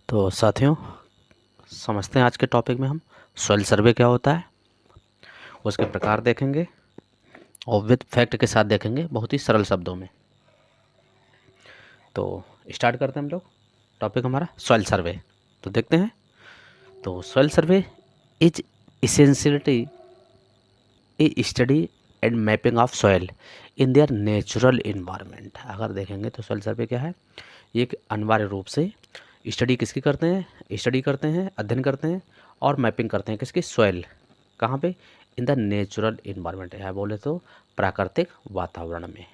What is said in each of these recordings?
तो साथियों, समझते हैं आज के टॉपिक में हम सॉइल सर्वे क्या होता है, उसके प्रकार देखेंगे और विद फैक्ट के साथ देखेंगे बहुत ही सरल शब्दों में। तो स्टार्ट करते हैं हम लोग। टॉपिक हमारा सॉइल सर्वे। तो देखते हैं। तो soil survey is essentiality A study and mapping of soil in their natural environment. अगर देखेंगे तो सॉइल सर्वे क्या है, ये एक अनिवार्य रूप से स्टडी किसकी करते हैं, अध्ययन करते हैं और मैपिंग करते हैं किसकी, सॉइल। कहाँ पे, इन द नेचुरल इन्वायरमेंट है, बोले तो प्राकृतिक वातावरण में।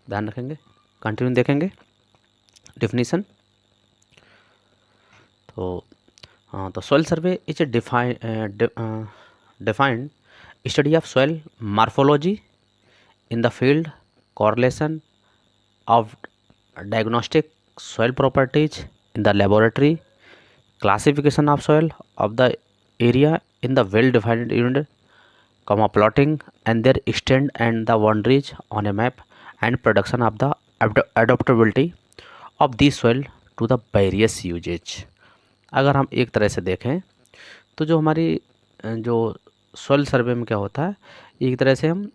ध्यान रखेंगे। कंटिन्यू देखेंगे डिफिनीशन। तो हाँ, तो soil survey is a defined study of soil morphology in the field, correlation of diagnostic soil properties in the laboratory, classification of soil of the area in the well defined unit, plotting and their extent and the boundaries on a map, and production of the adaptability of the soil to the various usage। अगर हम एक तरह से देखें तो जो हमारी जो सॉइल सर्वे में क्या होता है, एक तरह से हम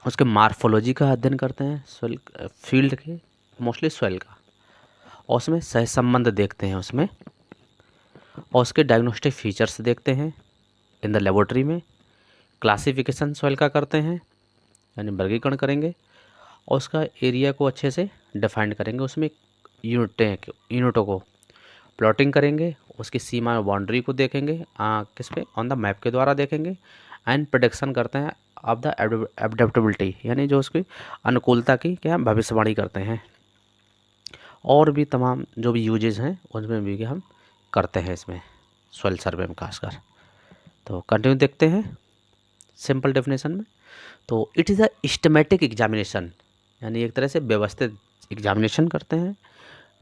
उसके मार्फोलॉजी का अध्ययन करते हैं, सॉइल फील्ड के, मोस्टली सॉइल का, और उसमें सह संबंध देखते हैं उसमें, और उसके डायग्नोस्टिक फीचर्स देखते हैं इन द लेबोरेटरी में। क्लासिफिकेशन सॉइल का करते हैं, यानी वर्गीकरण करेंगे, और उसका एरिया को अच्छे से डिफाइन करेंगे, उसमें यूनिटों को प्लॉटिंग करेंगे, उसकी सीमा बाउंड्री को देखेंगे किस पे, ऑन द मैप के द्वारा देखेंगे। एंड प्रोडिक्शन करते हैं ऑफ द एडेप्टेबिलिटी, यानी जो उसकी अनुकूलता की क्या भविष्यवाणी करते हैं। और भी तमाम जो भी यूजेज हैं उनमें भी हम करते हैं इसमें सॉइल सर्वे में खासकर। तो कंटिन्यू देखते हैं सिंपल डेफिनेशन में। तो it is a systematic examination, यानी एक तरह से व्यवस्थित एग्जामिनेशन करते हैं,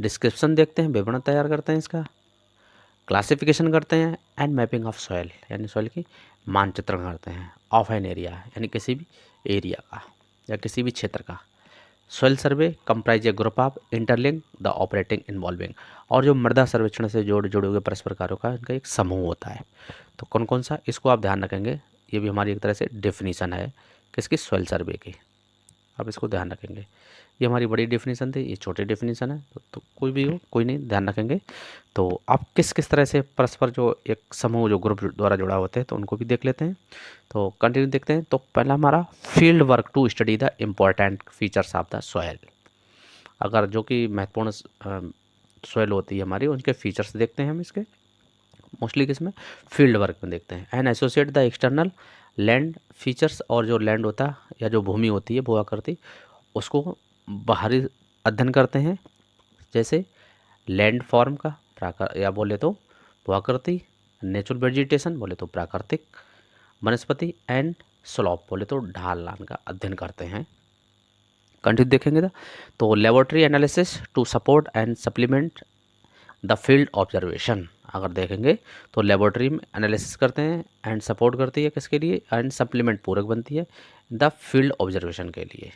डिस्क्रिप्शन देखते हैं, विवरण तैयार करते हैं इसका, क्लासिफिकेशन करते हैं, एंड मैपिंग ऑफ सॉइल, यानी सॉइल की मानचित्रण करते हैं, ऑफ एन एरिया, यानी किसी भी एरिया का या किसी भी क्षेत्र का। Soil survey comprise A group of interlink the operating involving, और जो मृदा सर्वेक्षण से जुड़े हुए परस्पर कार्यों का इनका एक समूह होता है। तो कौन कौन सा, इसको आप ध्यान रखेंगे, ये भी हमारी एक तरह से डेफिनीशन है किसकी, सॉइल सर्वे की। अब इसको ध्यान रखेंगे, ये हमारी बड़ी डेफिनेशन थी, ये छोटी डेफिनेशन है, तो कोई भी हो कोई नहीं, ध्यान रखेंगे। तो आप किस किस तरह से परस्पर जो एक समूह जो ग्रुप द्वारा जुड़ा होते हैं तो उनको भी देख लेते हैं। तो कंटिन्यू देखते हैं। तो पहला हमारा field work to study the important features of the soil. अगर जो कि महत्वपूर्ण सॉयल होती है हमारी, उनके फीचर्स देखते हैं हम इसके, मोस्टली किसमें, फील्ड वर्क में देखते हैं। And associate the external land features, और जो लैंड होता है या जो भूमि होती है भू आकृति, उसको बाहरी अध्ययन करते हैं, जैसे लैंड फॉर्म का या बोले तो भू आकृति, नेचुरल वेजिटेशन बोले तो प्राकृतिक वनस्पति, एंड स्लॉप बोले तो ढाल का अध्ययन करते हैं। कंटिन्यू देखेंगे तो laboratory analysis to support and supplement the field observation. अगर देखेंगे तो लेबोरेटरी में एनालिसिस करते हैं एंड सपोर्ट करती है किसके लिए, एंड सप्लीमेंट पूरक बनती है द फील्ड ऑब्जर्वेशन के लिए।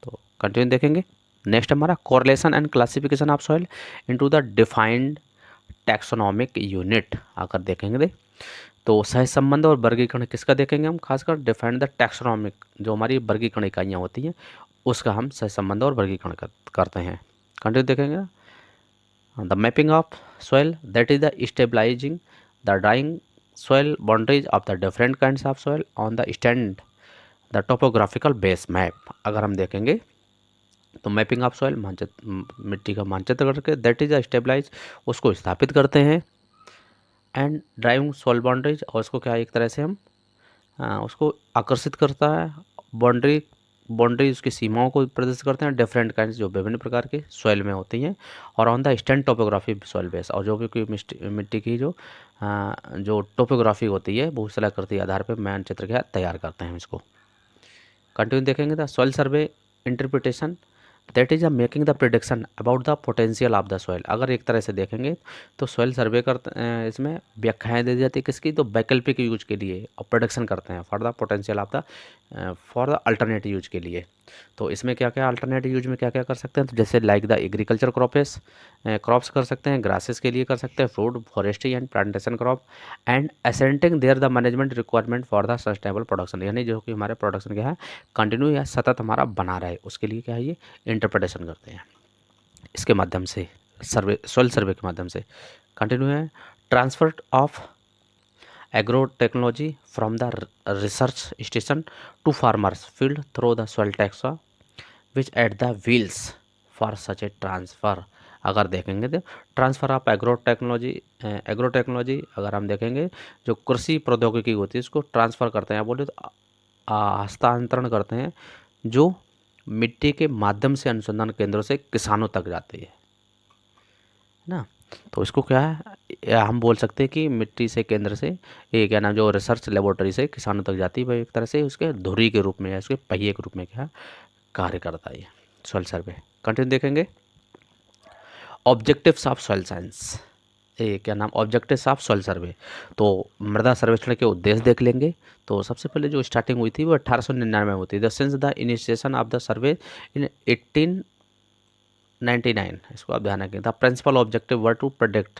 तो कंटिन्यू देखेंगे। नेक्स्ट हमारा correlation and classification of soil into the defined taxonomic unit. अगर देखेंगे तो सह संबंध और वर्गीकरण किसका देखेंगे हम, खासकर डिफाइंड द टैक्सोनॉमिक, जो हमारी वर्गीकरण इकाइयाँ होती हैं उसका हम सह संबंध और वर्गीकरण करते हैं। कंटिन्यू देखेंगे। The mapping of soil, that is the stabilizing the drying soil boundaries of the different kinds of soil on the stand the topographical base map। अगर हम देखेंगे तो मैपिंग ऑफ सॉइल, मानचित्र, मिट्टी का मानचित्र करके, दैट इज स्टेबलाइज, उसको स्थापित करते हैं, एंड ड्राइविंग सॉइल बाउंड्रीज, और उसको क्या एक तरह से हम उसको आकर्षित करता है, बाउंड्री उसकी सीमाओं को प्रदर्शित करते हैं, डिफरेंट काइंड जो विभिन्न प्रकार के सॉइल में होती हैं, और on the stand topography soil base, और जो भी कोई मिट्टी की जो टोपोग्राफी होती है भूस्थलाकृति आधार पर मानचित्र क्या तैयार करते हैं इसको। कंटिन्यू देखेंगे the soil survey interpretation, that is making the prediction about the potential of the soil. अगर एक तरह से देखेंगे तो सॉइल सर्वे करते इसमें व्याख्याएं दे दी जाती है किसकी, तो वैकल्पिक यूज के लिए, और प्रोडिक्शन करते हैं for the potential of the for the alternate use के लिए। तो इसमें क्या क्या अल्टरनेट यूज में क्या क्या कर सकते हैं, तो जैसे लाइक द एग्रीकल्चर क्रॉप्स कर सकते हैं, ग्रासेस के लिए कर सकते हैं, fruit forestry and plantation crop, and assessing their the management requirement for the sustainable production, यानी जो कि हमारे प्रोडक्शन क्या है कंटिन्यू या सतत हमारा बना रहे, उसके लिए क्या है ये इंटरप्रिटेशन करते हैं इसके माध्यम से, सॉइल सर्वे के माध्यम से। कंटिन्यू है transfer of agro technology from the research station to farmers field through the soil taxa which at the wheels for such a transfer. अगर देखेंगे तो ट्रांसफ़र ऑफ एग्रो टेक्नोलॉजी अगर हम देखेंगे जो कृषि प्रौद्योगिकी होती है उसको ट्रांसफ़र करते हैं, बोले तो हस्तांतरण करते हैं, जो मिट्टी के माध्यम से अनुसंधान केंद्रों से किसानों तक जाती है ना। तो इसको क्या है या हम बोल सकते हैं कि मिट्टी से केंद्र से ये क्या नाम जो रिसर्च लेबोरेटरी से किसानों तक जाती है, वह एक तरह से उसके धुरी के रूप में या उसके पहिए के रूप में क्या कार्य करता है सॉइल सर्वे। कंटिन्यू देखेंगे ऑब्जेक्टिव्स ऑफ सॉइल साइंस, ये क्या नाम ऑब्जेक्टिव्स ऑफ सॉइल सर्वे। तो मृदा सर्वेक्षण के उद्देश्य देख लेंगे। तो सबसे पहले जो स्टार्टिंग हुई थी वो 1899 में हुई थी, the since the initiation of the survey in 1899, इसको आप ध्यान रखें। The principal objective were to predict,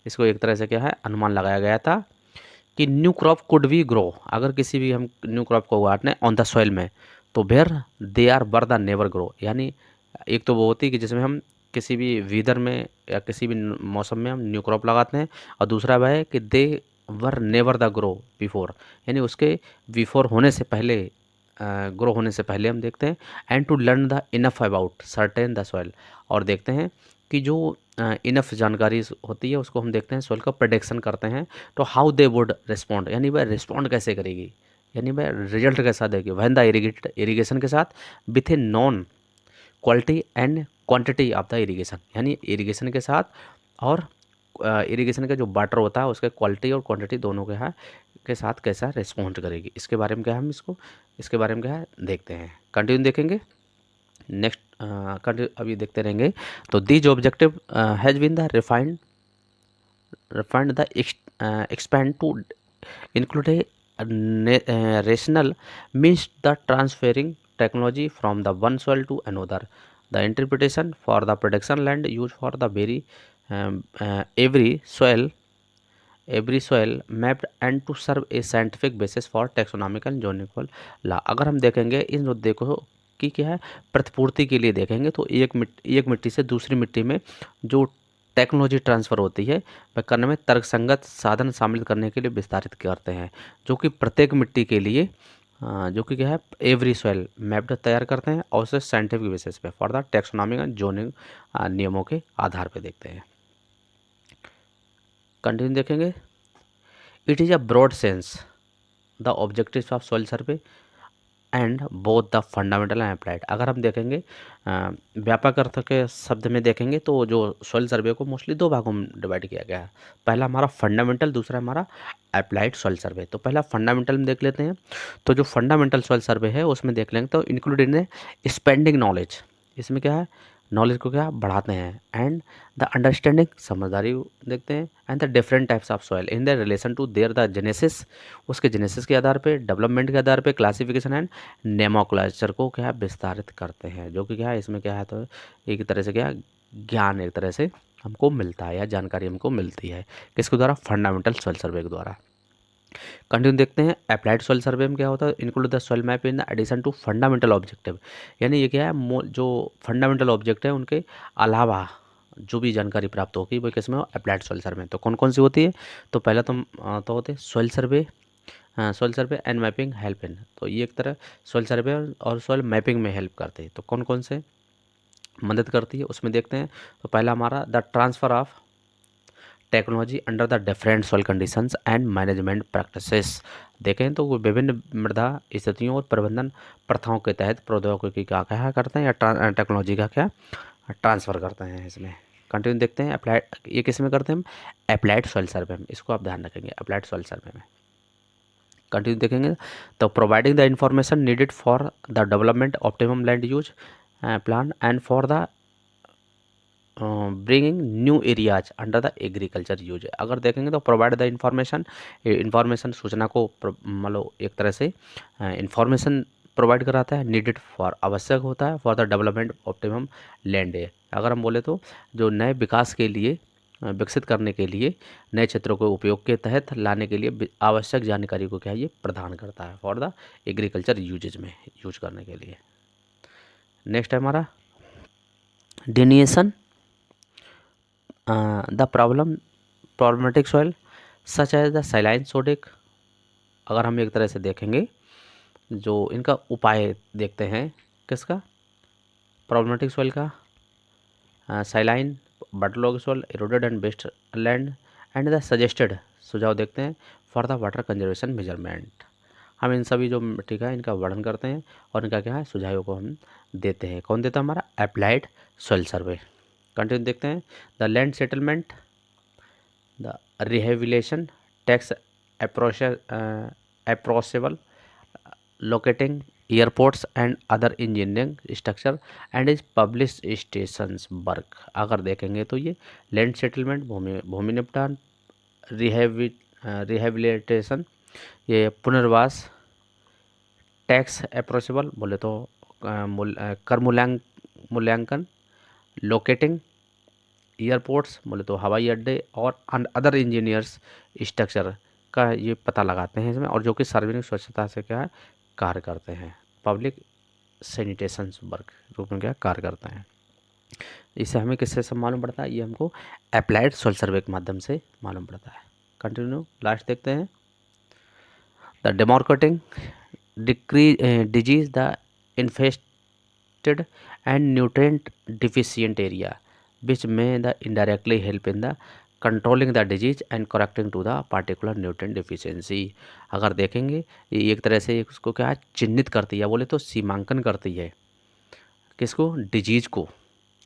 इसको एक तरह से क्या है अनुमान लगाया गया था कि new crop could be grow, अगर किसी भी हम न्यू क्रॉप को उगाने ऑन द सॉइल में तो where they are were the never grow, यानी एक तो वो होती है कि जिसमें हम किसी भी वेदर में या किसी भी मौसम में हम न्यू क्रॉप लगाते हैं, और दूसरा वह है कि they were never the grow before, यानी उसके बिफोर होने से पहले ग्रो होने से पहले हम देखते हैं। And to learn the enough about certain the soil, और देखते हैं कि जो इनफ जानकारी होती है उसको हम देखते हैं सॉइल का प्रेडिक्शन करते हैं। तो हाउ दे वुड रिस्पॉन्ड, यानी वह रिस्पॉन्ड कैसे करेगी, यानी वह रिजल्ट कैसा देगी, वैन द इरीगेशन के साथ with a non quality and quantity of the irrigation, यानी इरीगेशन के साथ और इरीगेशन का जो वाटर होता है उसके क्वालिटी और क्वांटिटी दोनों के है के साथ कैसा रिस्पॉन्ड करेगी, इसके बारे में क्या है हम इसके बारे में क्या है देखते हैं। कंटिन्यू देखेंगे नेक्स्ट कंटिन्यू अभी देखते रहेंगे। तो these objective has been the refined the expand to include a rational means the transferring technology from the one soil to another, the interpretation for the production land used for the very every soil mapped and to serve a scientific basis for taxonomical and zoological law। अगर हम देखेंगे इन मुद्दे को कि क्या है प्रतिपूर्ति के लिए देखेंगे तो एक मिट्टी से दूसरी मिट्टी में जो टेक्नोलॉजी ट्रांसफ़र होती है वह करने में तर्कसंगत साधन शामिल करने के लिए विस्तारित करते हैं, जो कि प्रत्येक मिट्टी के लिए जो कि क्या है एवरी सॉइल मैप्ड तैयार करते हैं और उसे साइंटिफिक बेसिस पे for the taxonomic and zoning नियमों के आधार पे देखते हैं। कंटिन्यू देखेंगे it is a broad sense the objectives of soil survey and both the fundamental and applied. अगर हम देखेंगे व्यापक अर्थ के शब्द में देखेंगे तो जो सॉइल सर्वे को मोस्टली दो भागों में डिवाइड किया गया है, पहला हमारा फंडामेंटल, दूसरा हमारा अप्लाइड सॉइल सर्वे। तो पहला फंडामेंटल में देख लेते हैं। तो जो फंडामेंटल सॉइल सर्वे है उसमें देख लेंगे तो इंक्लूड इन स्पेंडिंग नॉलेज, इसमें क्या है नॉलेज को क्या बढ़ाते हैं, एंड द अंडरस्टैंडिंग समझदारी देखते हैं, and the different types of soil in the relation to their the genesis, उसके जेनेसिस के आधार पे, डेवलपमेंट के आधार पे, क्लासिफिकेशन एंड नोमेनक्लेचर को क्या विस्तारित करते हैं, जो कि क्या है इसमें क्या है तो एक तरह से क्या ज्ञान एक तरह से हमको मिलता है या जानकारी हमको मिलती है किसके द्वारा फंडामेंटल सॉइल सर्वे के द्वारा। कंटिन्यू देखते हैं अप्लाइड सॉइल सर्वे में क्या होता है include the soil map in addition to fundamental objective, यानी ये क्या है जो फंडामेंटल ऑब्जेक्ट है उनके अलावा जो भी जानकारी प्राप्त होगी वो किस में अप्लाइड सॉइल सर्वे में। तो कौन कौन सी होती है, तो पहला तो होते हैं soil survey and mapping help in, तो ये एक तरह सॉइल सर्वे और सॉइल मैपिंग में हेल्प करते हैं। तो कौन कौन से मदद करती है उसमें देखते हैं। तो पहला हमारा the transfer of technology under the different soil conditions and management practices, देखें तो वो विभिन्न मृदा स्थितियों और प्रबंधन प्रथाओं के तहत प्रौद्योगिकी का क्या करते हैं या टेक्नोलॉजी का क्या ट्रांसफ़र करते हैं इसमें। कंटिन्यू देखते हैं अप्लाइड, ये किस में करते हैं हम अप्लाइड सॉइल सर्वे में, इसको आप ध्यान रखेंगे अप्लाइड सॉइल सर्वे में। कंटिन्यू देखेंगे तो providing the information needed for the development optimum land use plan and for the bringing new areas under the agriculture use. अगर देखेंगे तो प्रोवाइड द इंफॉर्मेशन सूचना को मतलब एक तरह से इंफॉर्मेशन प्रोवाइड कराता है, नीडेड फॉर आवश्यक होता है, for the development optimum land है। अगर हम बोले तो जो नए विकास के लिए विकसित करने के लिए नए क्षेत्रों को उपयोग के तहत लाने के लिए आवश्यक जानकारी को क्या है ये प्रदान करता है, फॉर द एग्रीकल्चर यूजेज में यूज करने के लिए। नेक्स्ट है हमारा delineation the problematic soil such as the saline sodic. अगर हम एक तरह से देखेंगे जो इनका उपाय देखते हैं किसका, प्रॉब्लमेटिक सॉइल का, सैलाइन, बटलॉग soil, eroded and waste land and the suggested सुझाव देखते हैं for the water conservation measurement. हम इन सभी जो मिट्टी का इनका वर्णन करते हैं और इनका क्या है सुझावों को हम देते हैं। कौन देता है हमारा अप्लाइड सॉइल सर्वे। कंटिन्यू देखते हैं the land settlement, the rehabilitation, tax approachable, locating airports and other engineering structure and is publish stations work. अगर देखेंगे तो ये लैंड सेटलमेंट, भूमि निपटान, रिहेबिलिटेशन ये पुनर्वास, टैक्स अप्रोचेबल बोले तो कर मूल्यांकन, लोकेटिंग एयरपोर्ट्स बोले तो हवाई अड्डे और अदर इंजीनियर्स स्ट्रक्चर का ये पता लगाते हैं इसमें, और जो कि सार्वजनिक स्वच्छता से क्या है कार्य करते हैं, पब्लिक सैनिटेशन वर्क रूप में क्या कार्य करते हैं। इससे हमें किससे सब मालूम पड़ता है, ये हमको अप्लाइड सॉइल सर्वे के माध्यम से मालूम पड़ता है। कंटिन्यू लास्ट देखते हैं the democrating disease the infested and nutrient deficient area which may the indirectly help in the controlling the disease and correcting to the particular nutrient deficiency। अगर देखेंगे ये एक तरह से उसको क्या है चिन्हित करती है, बोले तो सीमांकन करती है किसको, डिजीज को,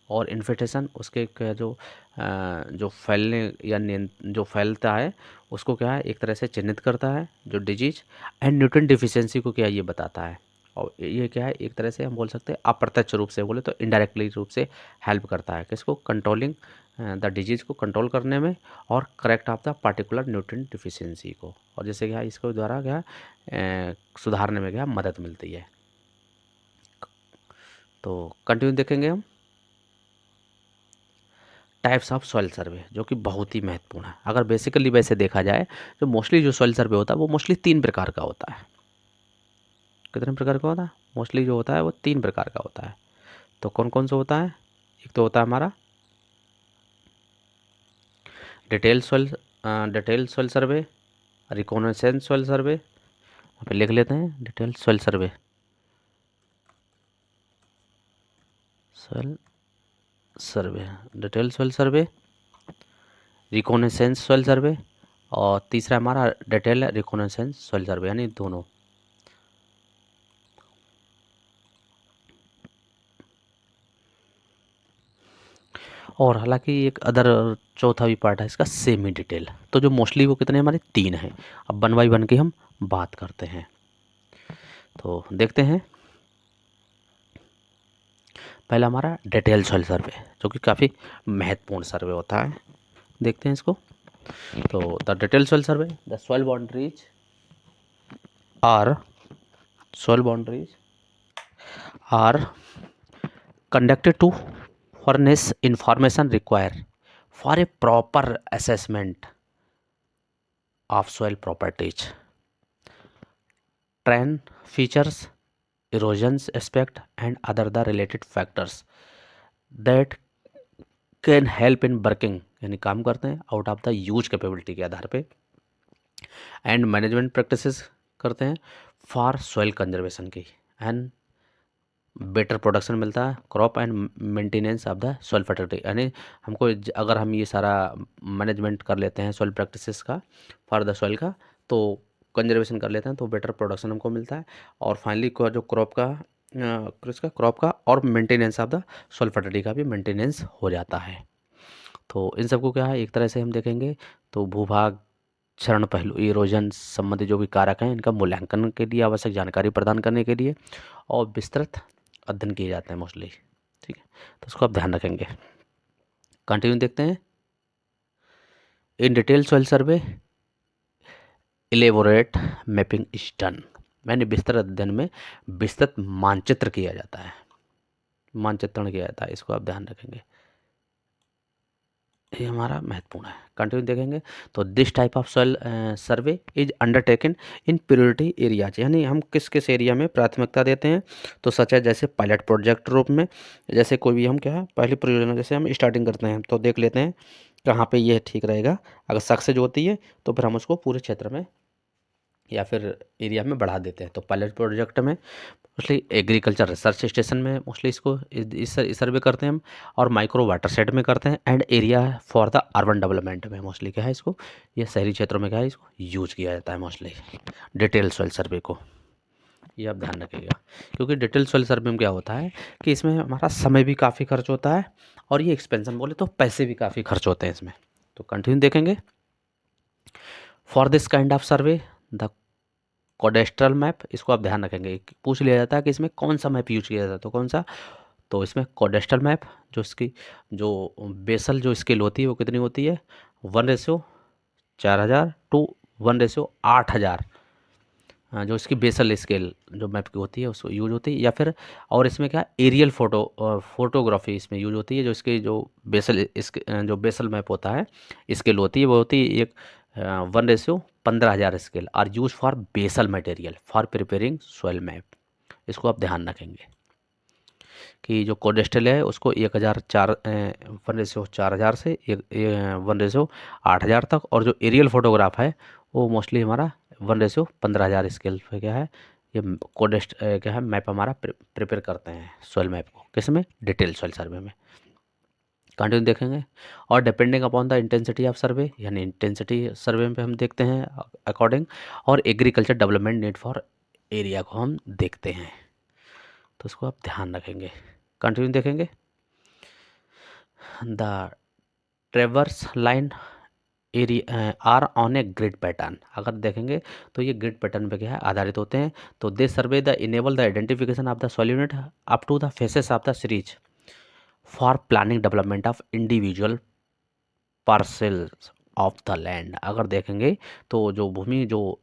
और इन्फेक्शन उसके क्या जो फैलने या जो फैलता है उसको क्या है एक तरह से चिन्हित करता है जो डिजीज, एंड न्यूट्रिएंट डिफिशियंसी को क्या ये बताता है। और ये क्या है एक तरह से हम बोल सकते हैं अप्रत्यक्ष रूप से बोले तो इनडायरेक्टली रूप से हेल्प करता है किसको, कंट्रोलिंग द डिजीज़ को कंट्रोल करने में और correct of the particular nutrient deficiency को, और जैसे क्या इसको द्वारा क्या सुधारने में क्या मदद मिलती है। तो कंटिन्यू देखेंगे हम टाइप्स ऑफ सॉइल सर्वे जो कि बहुत ही महत्वपूर्ण है। अगर बेसिकली वैसे देखा जाए तो मोस्टली जो सॉइल सर्वे होता है वो मोस्टली 3 प्रकार का होता है। कितने प्रकार का होता है, मोस्टली जो होता है वो 3 प्रकार का होता है। तो कौन कौन सा होता है, एक तो होता है हमारा डिटेल सॉइल सर्वे, रिकॉनेसेंस सॉइल सर्वे, यहाँ पे लिख लेते हैं डिटेल सॉइल सर्वे, डिटेल सॉइल सर्वे, रिकॉनेसेंस सॉइल सर्वे, और तीसरा हमारा डिटेल रिकॉनेसेंस सॉइल सर्वे, यानी दोनों। और हालांकि एक अदर चौथा भी पार्ट है इसका सेमी डिटेल। तो जो मोस्टली वो कितने हमारे 3 हैं। अब 1 बाय 1 की हम बात करते हैं। तो देखते हैं पहला हमारा डिटेल सॉइल सर्वे जो कि काफ़ी महत्वपूर्ण सर्वे होता है। देखते हैं इसको। तो the detail soil survey, the soil boundaries are conducted to furnish information required for a proper assessment of soil properties, terrain features, erosions aspect and other the related factors that can help in working, यानी काम करते हैं out of the use capability के आधार पे, and management practices करते हैं for soil conservation की, एंड बेटर प्रोडक्शन मिलता है, crop and maintenance of the soil fertility. यानी हमको अगर हम ये सारा मैनेजमेंट कर लेते हैं सॉइल प्रैक्टिसेस का फॉर द सॉइल का, तो कंजर्वेशन कर लेते हैं तो बेटर प्रोडक्शन हमको मिलता है, और फाइनली जो क्रॉप का और maintenance of the soil fertility का भी मेंटेनेंस हो जाता है। तो इन सबको क्या है एक तरह से हम देखेंगे तो भूभाग क्षरण पहलू, इरोजन संबंधी जो भी कारक हैं इनका मूल्यांकन के लिए आवश्यक जानकारी प्रदान करने के लिए और विस्तृत अध्ययन किए जाते हैं मोस्टली। ठीक है, तो उसको आप ध्यान रखेंगे। कंटिन्यू देखते हैं in detail soil survey elaborate mapping is done. यानी विस्तृत अध्ययन में विस्तृत मानचित्र किया जाता है, मानचित्रण किया जाता है, इसको आप ध्यान रखेंगे, ये हमारा महत्वपूर्ण है। कंटिन्यू देखेंगे तो this type of soil survey is undertaken in priority areas, यानी हम किस किस एरिया में प्राथमिकता देते हैं, तो सच है जैसे पायलट प्रोजेक्ट रूप में, जैसे कोई भी हम क्या है पहली परियोजना जैसे हम स्टार्टिंग करते हैं तो देख लेते हैं कहाँ पे ये ठीक रहेगा, अगर सक्सेस होती है तो फिर हम उसको पूरे क्षेत्र में या फिर एरिया में बढ़ा देते हैं। तो पायलट प्रोजेक्ट में मोस्टली एग्रीकल्चर रिसर्च स्टेशन में मोस्टली इसको इस सर्वे करते हैं हम, और माइक्रो वाटर सेट में करते हैं, and area for the urban development में मोस्टली क्या है इसको, ये शहरी क्षेत्रों में क्या है इसको यूज किया जाता है मोस्टली डिटेल सॉइल सर्वे को, ये आप ध्यान रखिएगा। क्योंकि डिटेल सॉइल सर्वे में क्या होता है कि इसमें हमारा समय भी काफ़ी खर्च होता है, और ये एक्सपेंशन बोले तो पैसे भी काफ़ी खर्च होते हैं इसमें। तो कंटिन्यू देखेंगे, for this kind of survey the cadastral map, इसको आप ध्यान रखेंगे, पूछ लिया जाता है कि इसमें कौन सा मैप यूज किया जाता है, तो कौन सा, तो इसमें कोडेस्ट्रल मैप जो इसकी जो बेसल जो स्केल होती है वो कितनी होती है 1:4000 टू 1:8000, जो इसकी बेसल स्केल जो मैप की होती है उसको यूज होती है, या फिर और इसमें क्या एरियल फोटोग्राफी इसमें यूज होती है, जो इसकी जो बेसल जो बेसल मैप होता है स्केल होती है वो होती है एक 1:15,000 scale are use for basal material for preparing soil map. इसको आप ध्यान रखेंगे कि जो कोडेस्टल है उसको 1:4000 से 1:8000 तक, और जो एरियल फोटोग्राफ है वो मोस्टली हमारा 1:15,000 स्केल पे क्या है ये कोडेस्ट क्या है मैप हमारा प्रिपेयर करते हैं सॉइल मैप को, किस में डिटेल सॉइल सर्वे में। कंटिन्यू देखेंगे, और depending upon the intensity of सर्वे, यानी इंटेंसिटी सर्वे पे हम देखते हैं अकॉर्डिंग, और agriculture development need for area को हम देखते हैं, तो इसको आप ध्यान रखेंगे। कंटिन्यू देखेंगे, the traverse line area are on a grid pattern, अगर देखेंगे तो ये ग्रिड पैटर्न पे क्या है आधारित होते हैं। तो they survey the enable the identification of the soil unit up to the phases of the series for planning development of individual parcels of the land. अगर देखेंगे तो जो भूमि जो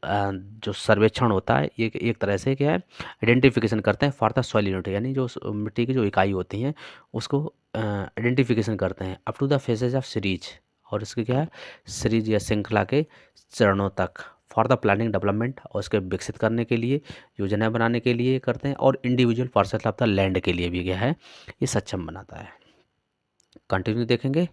सर्वेक्षण होता है ये एक तरह से क्या है आइडेंटिफिकेशन करते हैं फॉर द सॉइल यूनिट, यानी जो मिट्टी की जो इकाई होती हैं उसको आइडेंटिफिकेशन करते हैं up to the phases of series, और इसके क्या है सीरीज या श्रृंखला के चरणों तक फॉर द प्लानिंग डेवलपमेंट, और इसके विकसित करने के लिए योजना बनाने के लिए करते हैं, और individual parcel of the land के लिए भी क्या है ये सक्षम बनाता है। कंटिन्यू देखेंगे,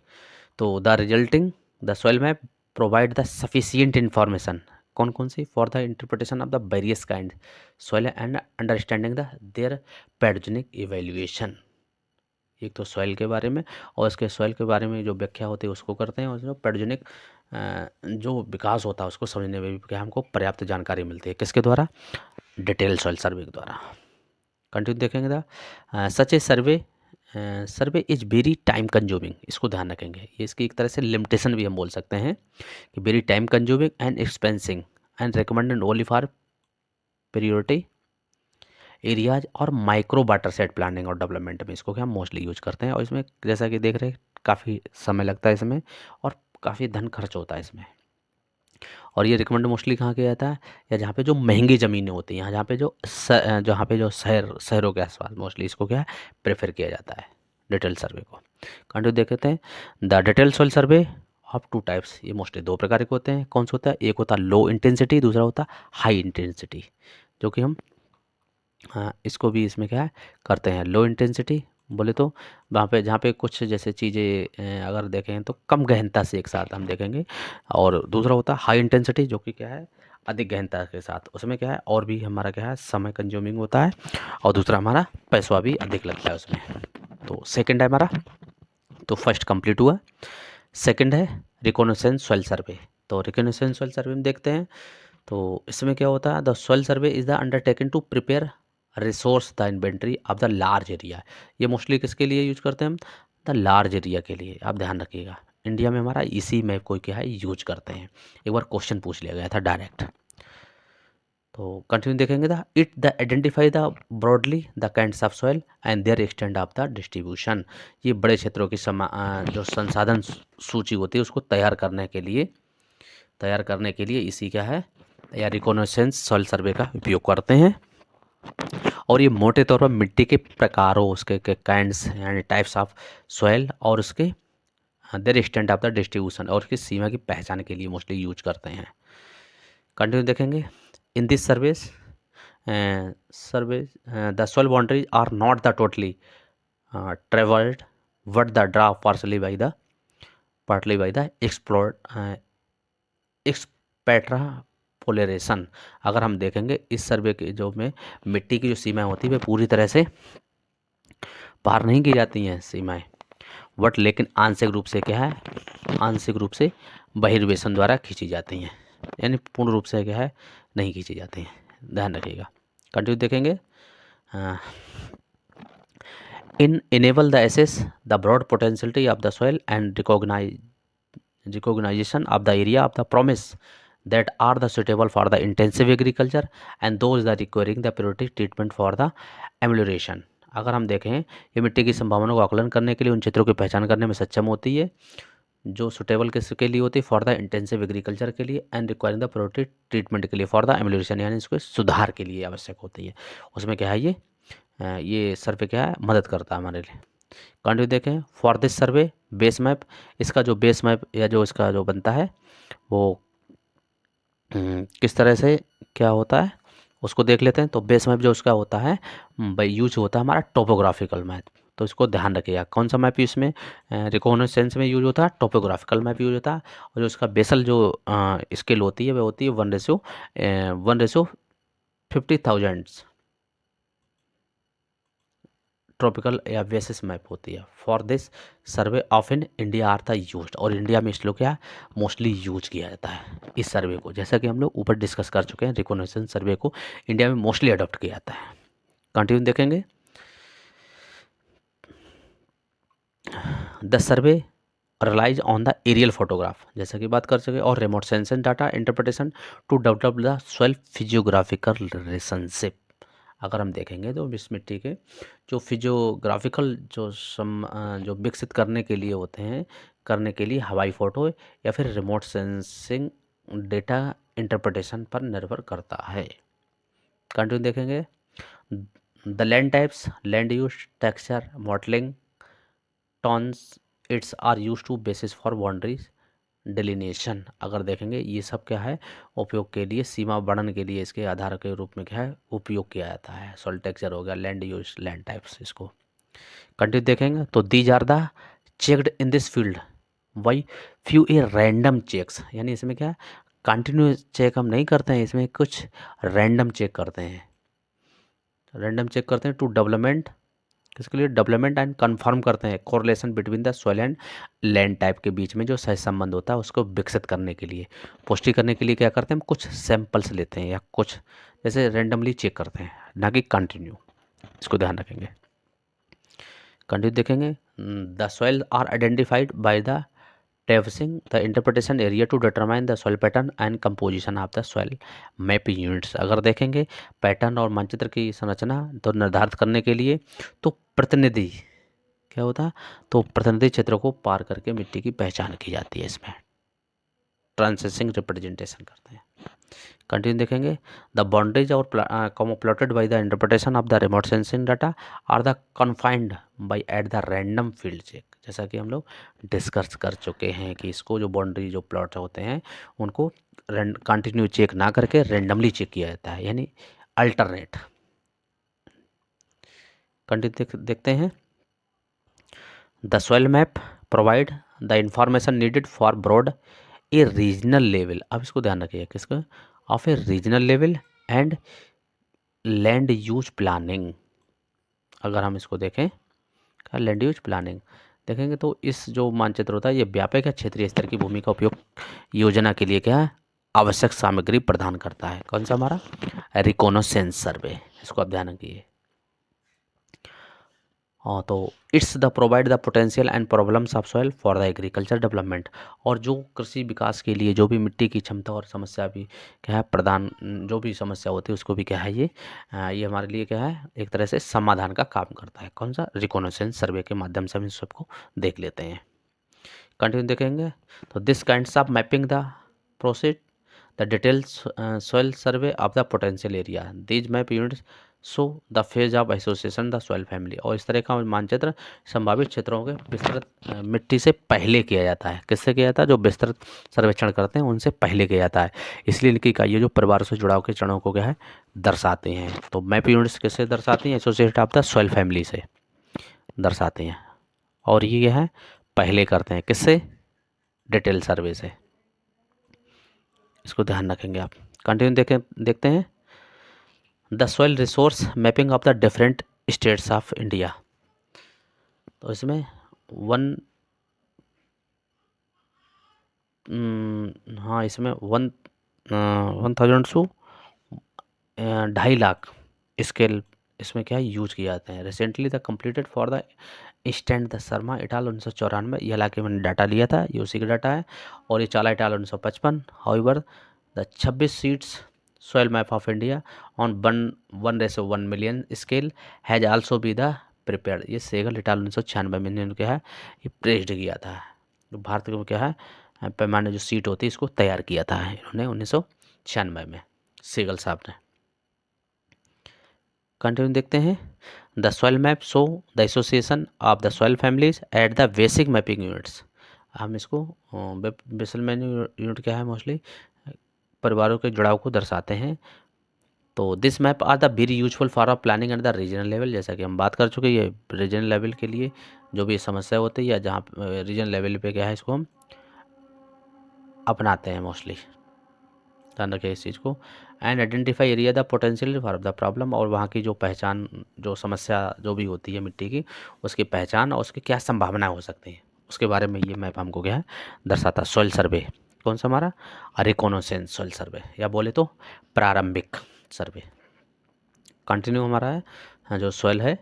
तो the resulting the soil map provide the sufficient information, कौन कौन सी for the interpretation of the various kind soil and understanding the their pedogenic evaluation. एक तो सॉइल के बारे में, और इसके सॉइल के बारे में जो व्याख्या होती है उसको करते हैं, और जो पैडोजेनिक जो विकास होता है उसको समझने में भी क्या हमको पर्याप्त जानकारी मिलती है, किसके द्वारा डिटेल सॉइल सर्वे के द्वारा। कंटिन्यू देखेंगे the such A survey is very time consuming, इसको ध्यान रखेंगे, ये इसकी एक तरह से लिमिटेशन भी हम बोल सकते हैं कि very time consuming and expensing and recommended only for priority areas और माइक्रो वाटर सेट प्लानिंग और डेवलपमेंट में इसको क्या हम मोस्टली यूज करते हैं। और इसमें जैसा कि देख रहे हैं काफ़ी समय लगता है इसमें, और काफ़ी धन खर्च होता है इसमें, और ये रिकमेंड मोस्टली कहाँ किया जाता है, या जहाँ पे जो महंगी ज़मीनें होती हैं, जहाँ पे जहाँ पे जो शहरों के आसपास मोस्टली इसको क्या है प्रेफर किया जाता है डिटेल सर्वे को। कंटिन्यू देखते हैं, the detail soil survey of two types, ये मोस्टली दो प्रकार के होते हैं, कौन सा होता है, एक होता है लो इंटेंसिटी, दूसरा होता है हाई इंटेंसिटी, जो कि हम इसको भी इसमें क्या है करते हैं। लो इंटेंसिटी बोले तो वहाँ पे जहाँ पे कुछ जैसे चीज़ें अगर देखें तो कम गहनता से एक साथ हम देखेंगे, और दूसरा होता है हाई इंटेंसिटी जो कि क्या है अधिक गहनता के साथ, उसमें क्या है और भी हमारा क्या है समय कंज्यूमिंग होता है, और दूसरा हमारा पैसा भी अधिक लगता है उसमें। तो सेकंड है हमारा, तो फर्स्ट कंप्लीट हुआ, सेकंड है रिकॉग्निसेंस सॉइल सर्वे। तो रिकॉग्निसेंस सॉइल सर्वे में देखते हैं, तो इसमें क्या होता है, the soil survey is the undertaken to prepare resource the inventory of the large area. ये मोस्टली किसके लिए यूज करते हैं हम, द लार्ज एरिया के लिए, आप ध्यान रखिएगा। इंडिया में हमारा इसी मैप को क्या है यूज करते हैं, एक बार क्वेश्चन पूछ लिया गया था डायरेक्ट। तो कंटिन्यू देखेंगे the it the identify the broadly the kinds of soil and their extend of the distribution. ये बड़े क्षेत्रों की जो संसाधन सूची होती है उसको तैयार करने के लिए इसी क्या है या रिकॉग्निसेंस सॉइल सर्वे का उपयोग करते हैं। और ये मोटे तौर पर मिट्टी के प्रकारों, उसके काइंड्स यानी टाइप्स ऑफ सॉइल और उसके their extent of the distribution और उसकी सीमा की पहचान के लिए मोस्टली यूज करते हैं। कंटिन्यू देखेंगे। In this survey the soil boundaries are not the totally travelled but the draw partly by the extrapolation. अगर हम देखेंगे इस सर्वे के जो में मिट्टी की जो सीमाएं होती है वे पूरी तरह से पार नहीं की जाती हैं सीमाएं, बट लेकिन आंशिक रूप से क्या है, आंशिक रूप से बहिर्वेशन द्वारा खींची जाती हैं, यानी पूर्ण रूप से क्या है नहीं खींची जाती हैं। ध्यान रखिएगा। कंटिन्यू देखेंगे। इन enable the assess the broad potentiality of the soil and recognition of the area of the promise that are the suitable for the intensive agriculture and those that requiring the priority treatment for the amelioration। अगर हम देखें ये मिट्टी की संभावनाओं का आकलन करने के लिए उन क्षेत्रों की पहचान करने में सक्षम होती है जो सुटेबल किसके लिए होती है, फॉर द इंटेंसिव एग्रीकल्चर के लिए, and requiring the protective treatment के लिए, फॉर द एम्यूलेशन यानी इसको सुधार के लिए आवश्यक होती है। उसमें क्या है ये सर्वे क्या है मदद करता है हमारे लिए। कंटिन्यू देखें। For this survey base map, इसका जो बेस मैप या जो इसका जो बनता है वो किस तरह से क्या होता है उसको देख लेते हैं। तो बेस मैप जो उसका होता है भाई यूज होता है हमारा टोपोग्राफिकल मैप, तो इसको ध्यान रखिएगा। कौन सा मैप इसमें रिकॉग्निसेंस में यूज होता है, टोपोग्राफिकल मैप यूज होता है। और जो उसका बेसल जो स्केल होती है वह होती है 1:50,000 ट्रॉपिकल या बेसिस मैप होती है। For this survey of in India are the used, और इंडिया में इस लोग क्या मोस्टली यूज किया जाता है इस सर्वे को। जैसा कि हम लोग ऊपर डिस्कस कर चुके हैं, रिकॉग्निशन सर्वे को इंडिया में मोस्टली अडॉप्ट किया जाता है। कंटिन्यू देखेंगे। The survey relies on the aerial photograph, जैसा कि बात कर सके, और remote sensing data interpretation to develop the soil physiographical relationship. अगर हम देखेंगे तो इस मिट्टी के जो फिजियोग्राफिकल जो विकसित करने के लिए होते हैं, करने के लिए हवाई फ़ोटो या फिर रिमोट सेंसिंग डेटा इंटरप्रिटेशन पर निर्भर करता है। कंटिन्यू देखेंगे। The land types, land use, texture, modelling, tones its are use to basis for boundaries delineation. अगर देखेंगे ये सब क्या है उपयोग के लिए, सीमा वर्णन के लिए इसके आधार के रूप में क्या है उपयोग किया जाता है। सॉइल टेक्सचर हो गया, लैंड यूज, लैंड टाइप्स। इसको कंटिन्यू देखेंगे। तो these are the checked in this field by few a random checks, यानी इसमें क्या है कंटिन्यू चेक हम नहीं करते हैं, इसमें कुछ रैंडम चेक करते हैं। रैंडम चेक करते हैं टू डेवलपमेंट, किसके लिए, डेवलपमेंट एंड कंफर्म करते हैं correlation between the soil and land type के बीच में जो सह संबंध होता है उसको विकसित करने के लिए, पुष्टि करने के लिए क्या करते हैं हम कुछ सैंपल्स लेते हैं या कुछ जैसे रैंडमली चेक करते हैं, ना कि कंटिन्यू। इसको ध्यान रखेंगे। कंटिन्यू देखेंगे। The soil are identified by the traversing the interpretation area to determine the soil pattern and composition of the soil map units. अगर देखेंगे पैटर्न और मानचित्र की संरचना तो निर्धारित करने के लिए तो प्रतिनिधि क्या होता है, तो प्रतिनिधि क्षेत्रों को पार करके मिट्टी की पहचान की जाती है, इसमें ट्रांसेसिंग रिप्रेजेंटेशन करते हैं। कंटिन्यू देखेंगे। द बाउंड्रीज और plotted by the interpretation of the remote sensing data are the confined by at the random field check. जैसा कि हम लोग डिस्कस कर चुके हैं कि इसको जो बाउंड्री जो प्लॉट होते हैं उनको कंटिन्यू चेक ना करके रैंडमली चेक किया जाता है, यानी अल्टरनेट। कंटिन्यू देखते हैं। The soil map provide the information needed for broad a regional level. अब इसको ध्यान रखिए किसको, of a regional level and land use planning. अगर हम इसको देखें क्या लैंड यूज प्लानिंग देखेंगे तो इस जो मानचित्र होता है ये व्यापक या क्षेत्रीय स्तर की भूमि का उपयोग योजना के लिए क्या है आवश्यक सामग्री प्रदान करता है। कौन सा हमारा रिकॉग्निसेंस सर्वे, इसको आप ध्यान रखिए। तो it's the provide the potential and problems of soil for the agriculture development. और जो कृषि विकास के लिए जो भी मिट्टी की क्षमता और समस्या भी क्या है प्रदान, जो भी समस्या होती है उसको भी क्या है ये हमारे लिए क्या है एक तरह से समाधान का काम करता है। कौन सा रिकॉग्निसेंस सर्वे के माध्यम से हम इन सबको देख लेते हैं। कंटिन्यू देखेंगे। तो this kinds of mapping the process the details soil survey of the potential area. These map units show the phase of association the soil family. और इस तरह का मानचित्र संभावित क्षेत्रों के विस्तृत मिट्टी से पहले किया जाता है। किससे किया जाता है? जो विस्तृत सर्वेक्षण करते हैं उनसे पहले किया जाता है। इसलिए इनकी इकाइयाँ जो परिवारों से जुड़ाव के चरणों को क्या है दर्शाते हैं। तो मैप यूनिट्स किससे दर्शाती हैं? Associate of the soil family से दर्शाते हैं। और ये क्या है पहले करते हैं किससे? डिटेल सर्वे से। इसको ध्यान रखेंगे आप। कंटिन्यू देखते हैं the soil resource mapping of the different states of India. तो इसमें इसमें 1000 टू 2.5 लाख स्केल इसमें क्या है यूज किए जाते हैं। Recently the completed for the stand the Sharma et al 1994, ये हालांकि मैंने डाटा लिया था, ये उसी का डाटा है। और ये चाला इटाल 1955। However the 26 seats soil map of India on 1:1 million scale has also been the prepared। ये सेगल इटाल 1996 में इन्होंने क्या है ये प्रेस्ड किया था। जो भारत में क्या है पैमाने जो सीट होती है इसको तैयार किया था इन्होंने 1996 में सेगल साहब ने। कंटिन्यू देखते हैं the soil map show the association of the soil families at the basic mapping units. हम इसको बेसल मैन्यू यूनिट क्या है मोस्टली परिवारों के जुड़ाव को दर्शाते हैं। तो this map are the very useful for a planning at the regional level. जैसा कि हम बात कर चुके ये रीजनल लेवल के लिए जो भी समस्या होती है या जहाँ रीजनल लेवल पे क्या है इसको हम अपनाते हैं मोस्टली। ध्यान रखें इस चीज़ को। And identify area the potential for the problem, और वहाँ की जो पहचान जो समस्या जो भी होती है मिट्टी की उसकी पहचान और उसकी क्या संभावना हो सकती है उसके बारे में ये मैप हमको क्या है दर्शाता। सॉइल सर्वे कौन सा हमारा रिकॉनेसेंस सॉइल सर्वे या बोले तो प्रारंभिक सर्वे। कंटिन्यू हमारा है जो सॉइल है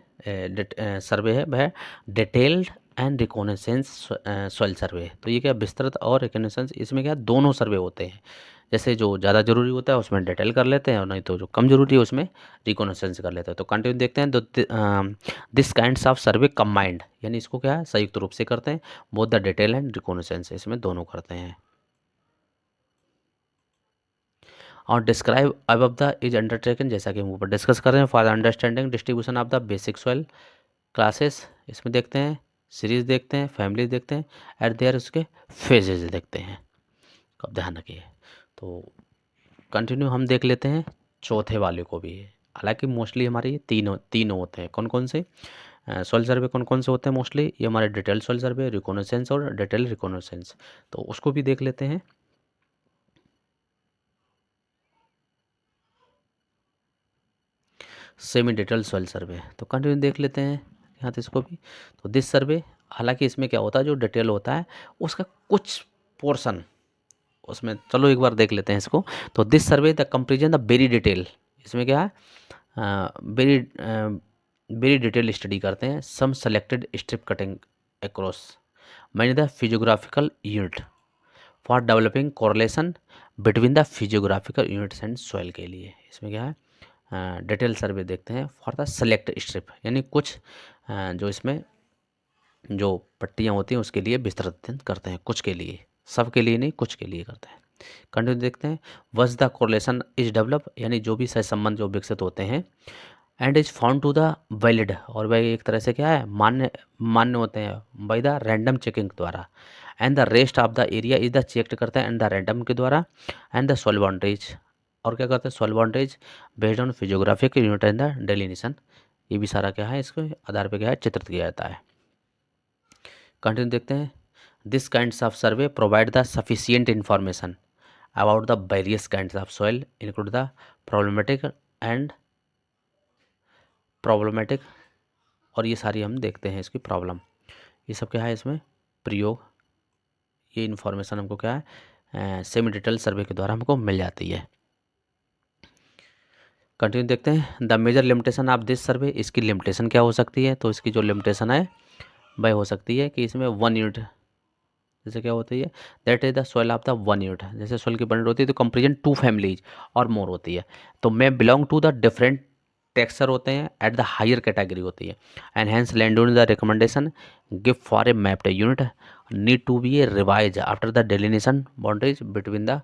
सर्वे है वह डिटेल्ड एंड रिकॉनेसेंस सॉइल सर्वे। तो ये क्या विस्तृत और रिकॉनेसेंस इसमें क्या दोनों सर्वे होते हैं। जैसे जो ज़्यादा जरूरी होता है उसमें डिटेल कर लेते हैं और नहीं तो जो कम जरूरी है उसमें रिकॉनेसेंस कर लेते हैं। तो कंटिन्यू देखते हैं। तो this kinds of survey combined यानी इसको क्या है संयुक्त रूप से करते हैं। Both the detail and reconnaissance इसमें दोनों करते हैं। और describe above the is undertaken जैसा कि हम ऊपर डिस्कस कर रहे हैं for the understanding distribution of the basic soil classes. इसमें देखते हैं सीरीज देखते हैं फैमिली देखते हैं एट देयर उसके फेजेज देखते हैं। अब ध्यान रखिए। तो कंटिन्यू हम देख लेते हैं चौथे वाले को भी। हालांकि मोस्टली हमारे ये तीनों होते हैं। कौन कौन से सॉइल सर्वे कौन कौन से होते हैं मोस्टली? ये हमारे डिटेल सॉइल सर्वे रिकॉनेसेंस और डिटेल रिकॉनेसेंस। तो उसको भी देख लेते हैं। सेमी डिटेल सॉइल सर्वे तो कंटिन्यू देख लेते हैं यहाँ तो इसको भी। तो दिस सर्वे हालांकि इसमें क्या होता है जो डिटेल होता है उसका कुछ पोर्शन उसमें चलो एक बार देख लेते हैं इसको। तो this survey the comparison the very detail इसमें क्या है वेरी वेरी डिटेल स्टडी करते हैं सम सेलेक्टेड स्ट्रिप कटिंग अक्रॉस मैंने the physiographical unit for developing correlation between the physiographical units and soil के लिए। इसमें क्या है डिटेल सर्वे देखते हैं फॉर द सेलेक्ट स्ट्रिप यानी कुछ जो इसमें जो पट्टियाँ होती हैं उसके लिए विस्तृत अध्ययन करते हैं। कुछ के लिए सब के लिए नहीं कुछ के लिए करते हैं। कंटिन्यू देखते हैं वज द कोरिलेशन इज डेवलप यानी जो भी सहसंबंध जो विकसित होते हैं and is found to the valid और वह एक तरह से क्या है मान्य होते हैं बाय द रैंडम चेकिंग द्वारा। And the rest of the area is the checked करते हैं एंड द रैंडम के द्वारा एंड द सॉइल बाउंड्रीज और क्या करते हैं soil boundaries based on physiographic unit and the delineation. ये भी सारा क्या है इसके आधार पर क्या है चित्रित किया जाता है। कंटिन्यू देखते हैं this kinds of survey provide the sufficient information about the various kinds of soil include the problematic और ये सारी हम देखते हैं इसकी प्रॉब्लम ये सब क्या है इसमें प्रयोग। ये इन्फॉर्मेशन हमको क्या है सेमी डिटेल सर्वे के द्वारा हमको मिल जाती है। कंटिन्यू देखते हैं the major limitation of this survey इसकी लिमिटेशन क्या हो सकती है? तो इसकी जो लिमिटेशन है वह हो सकती है कि इसमें 1 यूनिट जैसे क्या होती है that is the soil of the 1 unit. जैसे सॉइल की बंड होती है तो कंपेरिजन 2 फैमिलीज और मोर होती है। तो may belong to the different texture होते हैं एट द हायर कैटेगरी होती है and hence land on the recommendation give for a mapped unit need to be a revise after the delineation boundaries between the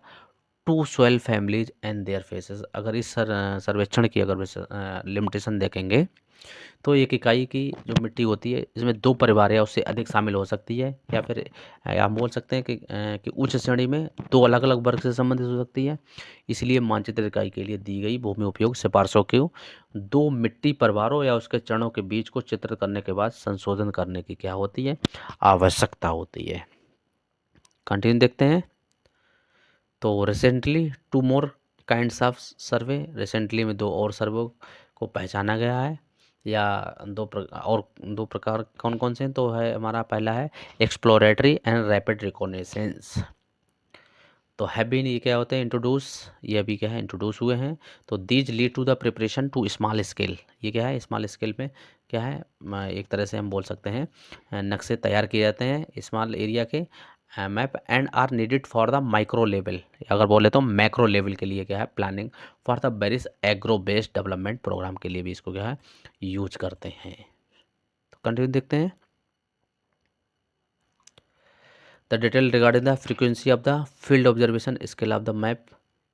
two soil families and their phases. अगर इस सर्वेक्षण की अगर limitation देखेंगे तो एक इकाई की जो मिट्टी होती है इसमें दो परिवार या उससे अधिक शामिल हो सकती है, या फिर आप बोल सकते हैं कि उच्च श्रेणी में दो अलग अलग वर्ग से संबंधित हो सकती है। इसलिए मानचित्र इकाई के लिए दी गई भूमि उपयोग सिफारिशों को दो मिट्टी परिवारों या उसके चरणों के बीच को चित्रित करने के बाद संशोधन करने की क्या होती है, आवश्यकता होती है। कंटिन्यू देखते हैं। तो recently two more kinds of survey, recently में दो और सर्वे को पहचाना गया है, या और दो प्रकार कौन कौन से हैं, तो है हमारा पहला है एक्सप्लोरेटरी एंड रैपिड रिकॉग्निसेंस। तो हैव बीन ये क्या होते हैं, इंट्रोड्यूस, ये अभी क्या है इंट्रोड्यूस हुए हैं। तो these lead to the preparation to small scale, ये क्या है स्मॉल स्केल में क्या है, एक तरह से हम बोल सकते हैं नक्शे तैयार किए जाते हैं स्मॉल एरिया के map, and are needed for the micro level, अगर बोले तो मैक्रो लेवल के लिए क्या है planning for the various agro based development programme के लिए भी इसको क्या है यूज करते हैं। तो कंटिन्यू देखते हैं। The detail regarding the frequency of the field observation scale of the map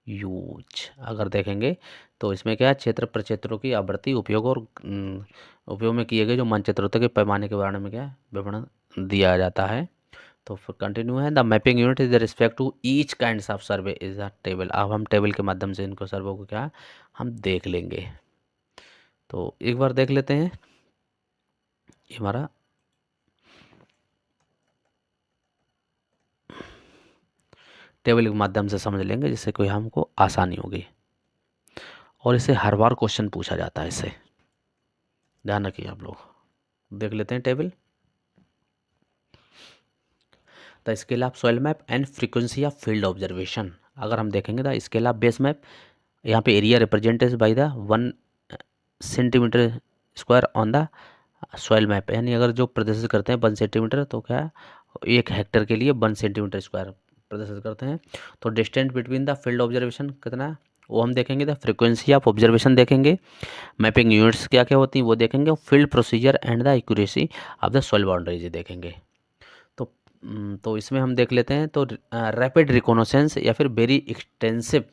use, अगर देखेंगे तो इसमें क्या है क्षेत्र प्रक्षेत्रों की आवृत्ति उपयोग और उपयोग में किए गए जो मानचित्रों के पैमाने के बारे में क्या है विवरण दिया जाता है। तो फिर कंटिन्यू है the mapping unit is the respect to each kind of survey is a table. अब हम टेबल के माध्यम से इनको सर्वे को क्या हम देख लेंगे। तो एक बार देख लेते हैं, ये हमारा टेबल के माध्यम से समझ लेंगे जिससे कोई हमको आसानी होगी, और इसे हर बार क्वेश्चन पूछा जाता है, इससे ध्यान रखिए आप लोग। देख लेते हैं table. The scale of soil map and frequency of field observation, अगर हम देखेंगे the scale of base map, यहाँ पे area represented by the 1 centimetre square on the soil map, यानी अगर जो प्रदर्शित करते हैं 1 सेंटीमीटर, तो क्या है 1 हेक्टेयर के लिए 1 सेंटीमीटर स्क्वायर प्रदर्शित करते हैं। तो distance between the field observation कितना है वो हम देखेंगे, द फ्रीक्वेंसी ऑफ ऑब्जर्वेशन देखेंगे, मैपिंग यूनिट्स क्या क्या होती हैं वो देखेंगे, और field procedure and the accuracy of the soil boundaries देखेंगे। तो तो इसमें हम देख लेते हैं। तो रैपिड रिकॉग्निसेंस या फिर very extensive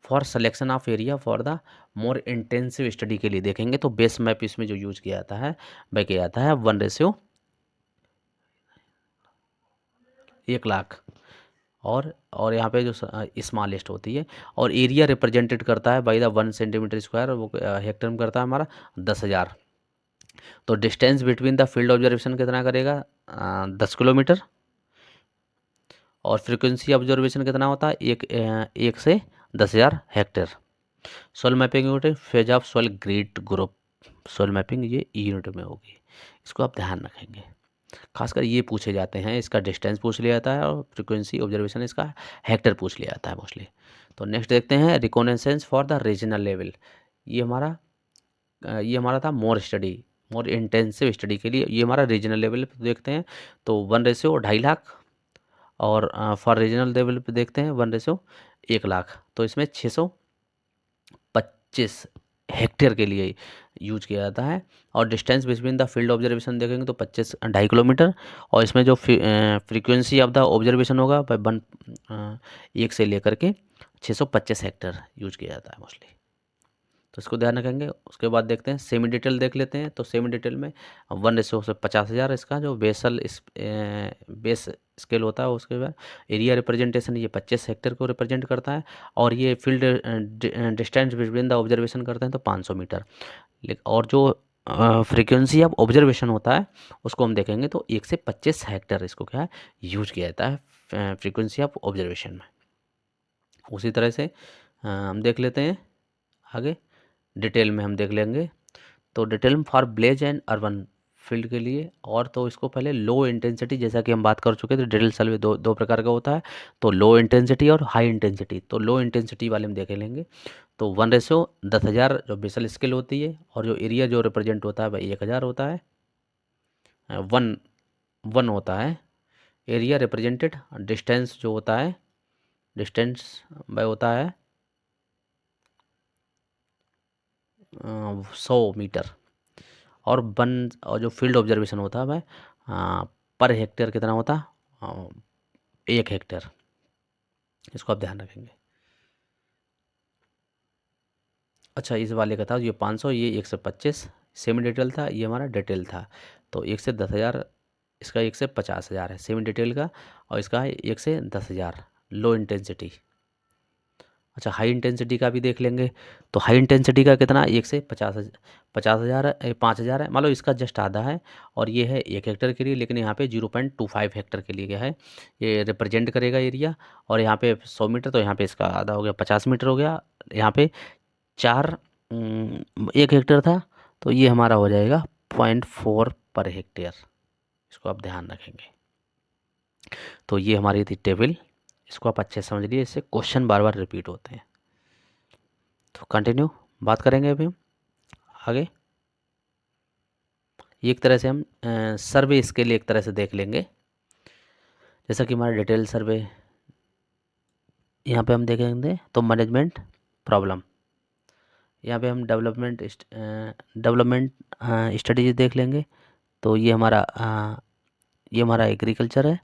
for selection of area for the more intensive study के लिए देखेंगे। तो बेस मैप इसमें जो यूज किया जाता है वह किया जाता है 1:1,00,000, और यहाँ पे जो स्मॉलेस्ट होती है, और एरिया रिप्रेजेंटेड करता है बाई द 1 सेंटीमीटर स्क्वायर, वो हेक्टर में करता है हमारा 10,000। तो distance between the field observation कितना करेगा 10 किलोमीटर, और फ्रीक्वेंसी ऑब्जर्वेशन कितना होता है 1 से 10,000 hectare. Soil mapping unit phase of soil grid group, soil mapping ये यूनिट में होगी, इसको आप ध्यान रखेंगे। खासकर ये पूछे जाते हैं, इसका डिस्टेंस पूछ लिया जाता है और फ्रीक्वेंसी ऑब्जर्वेशन इसका हेक्टर पूछ लिया जाता है मोस्टली। तो नेक्स्ट देखते हैं recognisance for the regional level. ये हमारा था मोर इंटेंसिव स्टडी के लिए, ये हमारा रीजनल लेवल पे देखते हैं। तो 1:2.5 लाख, और फॉर रीजनल लेवल पे देखते हैं 1:1,00,000। तो इसमें 625 हेक्टेयर के लिए यूज किया जाता है। और distance between the field observation देखेंगे तो 25 2.5 किलोमीटर, और इसमें जो फ्रीक्वेंसी ऑफ द ऑब्जर्वेशन होगा 1 से लेकर के 625 हेक्टेयर यूज किया जाता है मोस्टली। तो इसको ध्यान रखेंगे। उसके बाद देखते हैं सेमी डिटेल देख लेते हैं। तो सेमी डिटेल में 1:50,000 इसका जो बेस स्केल होता है, उसके बाद एरिया रिप्रेजेंटेशन ये 25 हेक्टेयर को रिप्रेजेंट करता है, और ये field distance between the observation करते हैं तो 500 मीटर। और जो फ्रीक्वेंसी ऑफ ऑब्जर्वेशन होता है उसको हम देखेंगे तो 1 से 25 हेक्टेयर इसको क्या है यूज किया जाता है फ्रीक्वेंसी ऑफ ऑब्जर्वेशन में। उसी तरह से हम देख लेते हैं आगे, डिटेल में हम देख लेंगे। तो डिटेल में for village and urban field के लिए, और तो इसको पहले लो इंटेंसिटी, जैसा कि हम बात कर चुके थे, डिटेल सर्वे दो प्रकार का होता है, तो लो इंटेंसिटी और हाई इंटेंसिटी। तो लो इंटेंसिटी वाले में देख लेंगे। तो 1:10,000 जो बेसल स्केल होती है, और जो एरिया जो रिप्रेजेंट होता है वह 1,000 होता है, 1 होता है एरिया रिप्रेजेंटेड। डिस्टेंस जो होता है, डिस्टेंस वह होता है 100 मीटर, और जो फील्ड ऑब्जर्वेशन होता है वह पर हेक्टेयर कितना होता है 1 हेक्टेयर। इसको आप ध्यान रखेंगे। अच्छा, इस वाले का था ये 500, ये 125 सेमी डिटेल था, ये हमारा डिटेल था। तो 1 से 10,000, इसका 1 से 50,000 है सेमी डिटेल का, और इसका है 1 से 10,000 लो इंटेंसिटी। अच्छा, हाई इंटेंसिटी का भी देख लेंगे। तो हाई इंटेंसिटी का कितना, 1 से 50,000 है, 5,000 है, मान लो इसका जस्ट आधा है। और ये है 1 हेक्टर के लिए, लेकिन यहाँ पे 0.25 हेक्टर के लिए क्या है, ये रिप्रेजेंट करेगा एरिया। और यहाँ पे 100 मीटर, तो यहाँ पे इसका आधा हो गया, 50 मीटर हो गया। यहाँ पे 1 हेक्टर था, तो ये हमारा हो जाएगा 0.4 पर हेक्टेयर। इसको आप ध्यान रखेंगे। तो ये हमारी थी टेबल, इसको आप अच्छे से समझ लिए, इससे क्वेश्चन बार बार रिपीट होते हैं। तो कंटिन्यू बात करेंगे अभी हम आगे। ये एक तरह से हम सर्वे इसके लिए एक तरह से देख लेंगे। जैसा कि हमारा डिटेल सर्वे यहाँ पे हम देखेंगे, तो मैनेजमेंट प्रॉब्लम, यहाँ पे हम डेवलपमेंट स्ट्रेटेजी देख लेंगे। तो ये हमारा एग्रीकल्चर है,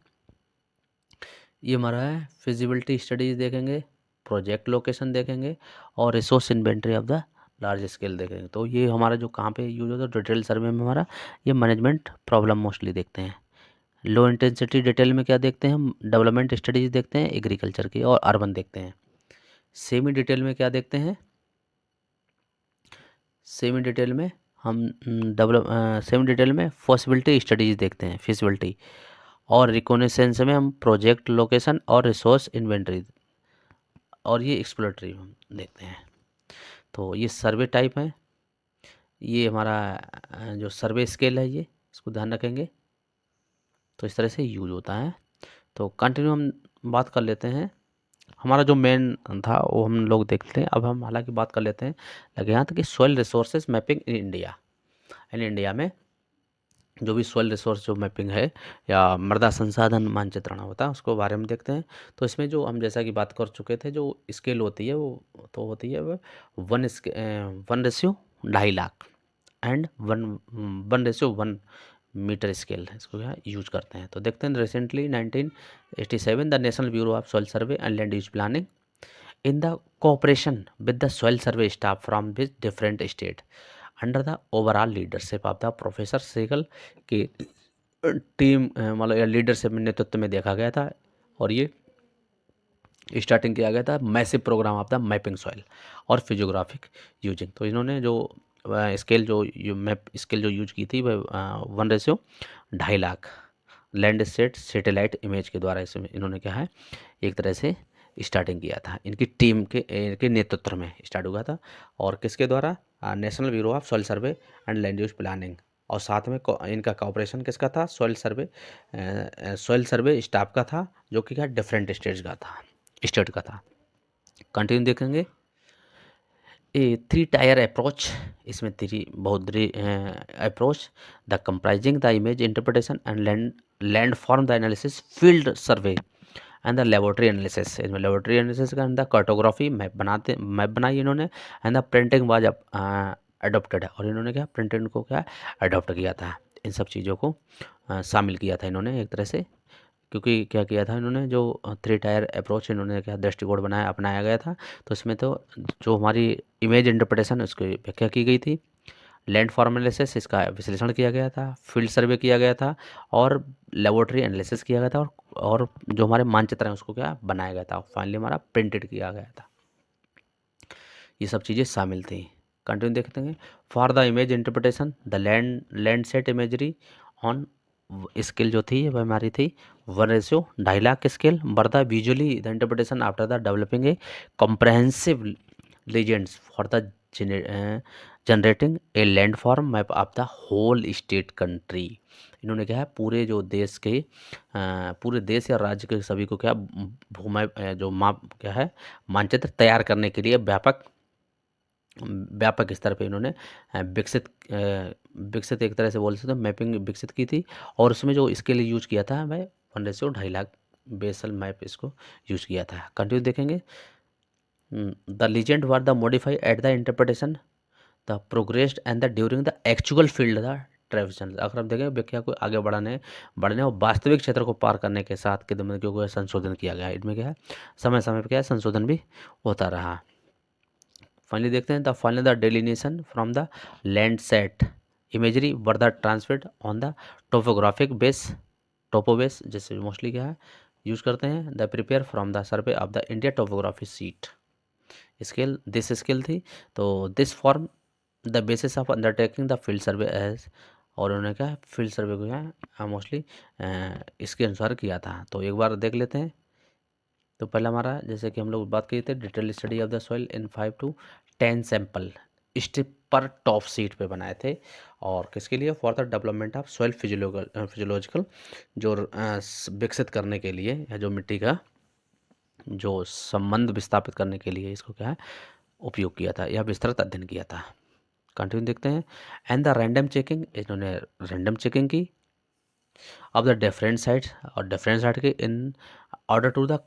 ये हमारा है फिजिबिलिटी स्टडीज देखेंगे, प्रोजेक्ट लोकेशन देखेंगे, और resource inventory of the large scale देखेंगे। तो ये हमारा जो कहाँ पे यूज होता है डिटेल सर्वे में, हमारा ये मैनेजमेंट प्रॉब्लम मोस्टली देखते हैं। लो इंटेंसिटी डिटेल में क्या देखते हैं हम, डेवलपमेंट स्टडीज देखते हैं एग्रीकल्चर की, और अर्बन देखते हैं। सेमी डिटेल में क्या देखते हैं, सेमी डिटेल में हम सेमी डिटेल में पॉसिबिलिटी स्टडीज देखते हैं, फिजिबिलिटी। और रिकॉग्निसेंस में हम प्रोजेक्ट लोकेशन और रिसोर्स इन्वेंटरी, और ये एक्सप्लोरेटरी हम देखते हैं। तो ये सर्वे टाइप है, ये हमारा जो सर्वे स्केल है, ये इसको ध्यान रखेंगे। तो इस तरह से यूज होता है। तो कंटिन्यू हम बात कर लेते हैं। हमारा जो मेन था वो हम लोग देखते हैं। अब हम हालांकि बात कर लेते हैं लगे यहाँ तक कि soil resources mapping in India. India में जो भी सॉइल रिसोर्स जो मैपिंग है या मृदा संसाधन मानचित्रण होता है, उसको बारे में देखते हैं। तो इसमें जो हम जैसा कि बात कर चुके थे, जो स्केल होती है वो तो होती है वो 1:2.5 लाख एंड 1:1 मीटर स्केल है, इसको क्या यूज करते हैं। तो देखते हैं recently 1987 the national bureau of soil survey and land use planning in the cooperation with the soil survey staff from with different state under the overall leadership of the professor Sehgal की team, मतलब leadership में नेतृत्व में देखा गया था। और ये स्टार्टिंग किया गया था massive programme of the mapping soil और फिजियोग्राफिक यूजिंग। तो इन्होंने जो स्केल जो मैप स्केल जो यूज की थी वह 1:2.5 lakh land set satellite image के द्वारा इसमें इन्होंने क्या है एक तरह से स्टार्टिंग किया था। इनकी टीम के नेतृत्व में स्टार्ट हुआ था। और किसके द्वारा, national bureau of soil survey and land use planning. और साथ में इनका कॉपरेशन किसका था, सॉइल सर्वे स्टाफ का था, जो कि क्या डिफरेंट स्टेट का था। कंटिन्यू देखेंगे। ए 3 टायर अप्रोच, इसमें बहुत approach the comprising the image interpretation and land form the analysis field survey and the laboratory analysis. इसमें लेबोरेटरी एनालिसिस का अंदर कार्टोग्राफी मैप बनाई इन्होंने, and the printing was adopted है। और इन्होंने क्या प्रिंटिंग को क्या अडोप्ट किया था, इन सब चीज़ों को शामिल किया था इन्होंने एक तरह से। क्योंकि क्या किया था इन्होंने, जो 3 टायर अप्रोच इन्होंने क्या दृष्टिकोण अपनाया गया था। तो इसमें तो जो हमारी इमेज इंटरप्रिटेशन उसकी व्याख्या की गई थी, लैंड फॉर्म एनालिसिस इसका विश्लेषण किया गया था, फील्ड सर्वे किया गया था, और लेबोरेटरी एनालिसिस किया गया था, और जो हमारे मानचित्र हैं उसको क्या बनाया गया था, फाइनली हमारा प्रिंटेड किया गया था। ये सब चीज़ें शामिल थी। कंटिन्यू देखते हैं। For the image interpretation the Landsat imagery on scale जो थी वह हमारी थी 1:2.5 लाख स्केल। बर्दा visually the interpretation after the developing a comprehensive legends for the generating a land form map of the whole state country. इन्होंने क्या है पूरे जो देश के पूरे देश या राज्य के सभी को क्या भूमि जो माप क्या है मानचित्र तैयार करने के लिए व्यापक स्तर पे इन्होंने विकसित एक तरह से बोल सकते हैं मैपिंग विकसित की थी। और उसमें जो इसके लिए यूज किया था भाई 1:2.5 लाख बेसल मैप इसको यूज किया था। कंटिन्यू देखेंगे। The legend were the modify at the interpretation the progressed and the during the actual field the revision. अगर आप देखें व्याख्या को आगे बढ़ने और वास्तविक क्षेत्र को पार करने के साथ किदमतियों को संशोधन किया गया है। इनमें क्या है समय समय पर क्या है संशोधन भी होता रहा। फाइनली देखते हैं the final the delineation from the Landsat imagery were the transferred on the topographic base topo base, जैसे मोस्टली क्या है यूज करते हैं the prepare from the survey of the India topography sheet scale this scale थी। तो this form the basis of undertaking the field survey as, और उन्होंने क्या फील्ड सर्वे को क्या मोस्टली इसके अनुसार किया था। तो एक बार देख लेते हैं। तो पहला हमारा जैसे कि हम लोग बात किए थे detail study of the soil in 5 to 10 sample strip पर टॉप सीट पे बनाए थे, और किसके लिए for the development of soil physiological, जो विकसित करने के लिए या जो मिट्टी का जो संबंध विस्थापित करने के लिए इसको क्या है उपयोग किया था या विस्तृत अध्ययन किया था। कंटिन्यू देखते हैं। एंड द रैंडम चेकिंग, इन्होंने रैंडम चेकिंग की ऑफ द डिफरेंट साइट्स, और डिफरेंट साइट के in order to the